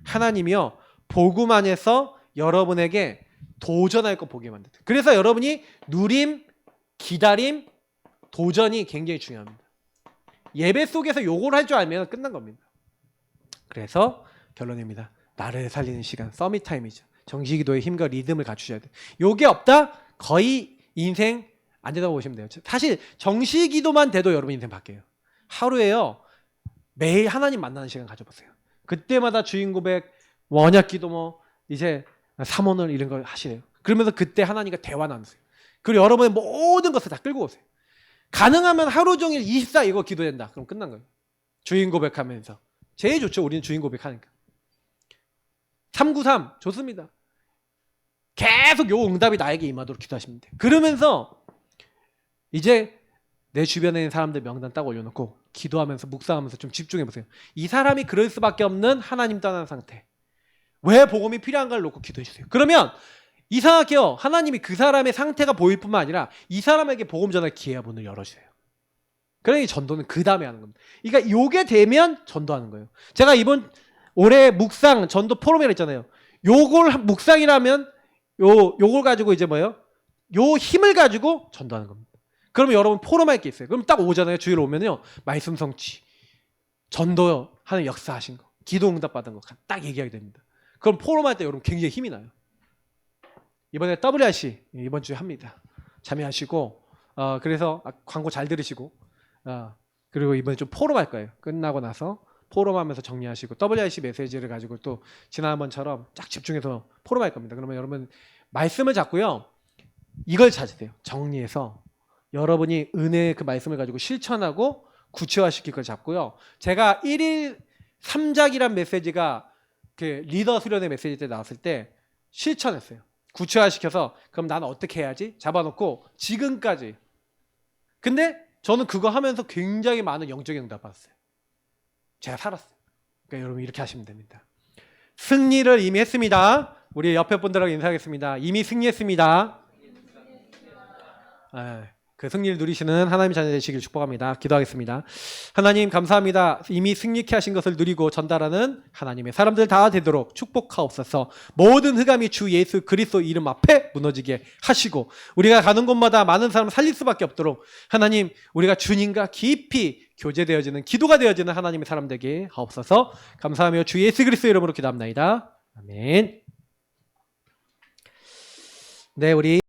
하나님이요 복음 안에서 여러분에게 도전할 거 보게 만든다. 그래서 여러분이 누림, 기다림, 도전이 굉장히 중요합니다. 예배 속에서 요걸 할 줄 알면 끝난 겁니다. 그래서 결론입니다. 나를 살리는 시간, 서밋 타임이죠. 정시기도의 힘과 리듬을 갖추셔야 돼요. 요게 없다? 거의 인생 안 되다고 보시면 돼요. 사실 정시기도만 돼도 여러분 인생 바뀌어요. 하루에요 매일 하나님 만나는 시간 가져보세요. 그때마다 주인 고백, 언약기도 뭐 이제 삼원을 이런 걸 하시래요. 그러면서 그때 하나님과 대화 나누세요. 그리고 여러분의 모든 것을 다 끌고 오세요. 가능하면 하루 종일 24 이거 기도된다. 그럼 끝난 거예요. 주인 고백하면서. 제일 좋죠. 우리는 주인 고백하니까. 393 좋습니다. 계속 요 응답이 나에게 임하도록 기도하시면 돼요. 그러면서 이제 내 주변에 있는 사람들 명단 딱 올려놓고 기도하면서 묵상하면서 좀 집중해보세요. 이 사람이 그럴 수밖에 없는 하나님 떠난 상태. 왜 복음이 필요한가를 놓고 기도해주세요. 그러면 이상하게요. 하나님이 그 사람의 상태가 보일 뿐만 아니라 이 사람에게 복음 전할 기회와 문을 열어주세요. 그러니 전도는 그 다음에 하는 겁니다. 그러니까 요게 되면 전도하는 거예요. 제가 이번 올해 묵상 전도 포럼이라 했잖아요. 요걸 묵상이라면 요걸 가지고 이제 뭐예요? 요 힘을 가지고 전도하는 겁니다. 그러면 여러분 포럼할 게 있어요. 그럼 딱 오잖아요. 주일 오면요. 말씀 성취, 전도하는 역사하신 거, 기도 응답 받은 거 딱 얘기하게 됩니다. 그럼 포럼할 때 여러분 굉장히 힘이 나요. 이번에 WRC 이번 주에 합니다. 참여하시고 그래서 광고 잘 들으시고 그리고 이번에 좀 포럼할 거예요. 끝나고 나서 포럼하면서 정리하시고 WRC 메시지를 가지고 또 지난번처럼 쫙 집중해서 포럼할 겁니다. 그러면 여러분 말씀을 잡고요. 이걸 찾으세요. 정리해서 여러분이 은혜의 그 말씀을 가지고 실천하고 구체화시킬 걸 잡고요. 제가 1일 3작이란 메시지가 그 리더 수련의 메시지 때 나왔을 때 실천했어요. 구체화시켜서 그럼 나는 어떻게 해야지? 잡아놓고 지금까지. 근데 저는 그거 하면서 굉장히 많은 영적인 응답 받았어요. 제가 살았어요. 그러니까 여러분 이렇게 하시면 됩니다. 승리를 이미 했습니다. 우리 옆에 분들하고 인사하겠습니다. 이미 승리했습니다. 그 승리를 누리시는 하나님 자녀 되시길 축복합니다. 기도하겠습니다. 하나님 감사합니다. 이미 승리케 하신 것을 누리고 전달하는 하나님의 사람들 다 되도록 축복하옵소서. 모든 흑암이 주 예수 그리스도 이름 앞에 무너지게 하시고 우리가 가는 곳마다 많은 사람을 살릴 수밖에 없도록 하나님 우리가 주님과 깊이 교제되어지는 기도가 되어지는 하나님의 사람 되게 하옵소서. 감사하며 주 예수 그리스도 이름으로 기도합나이다. 아멘. 네, 우리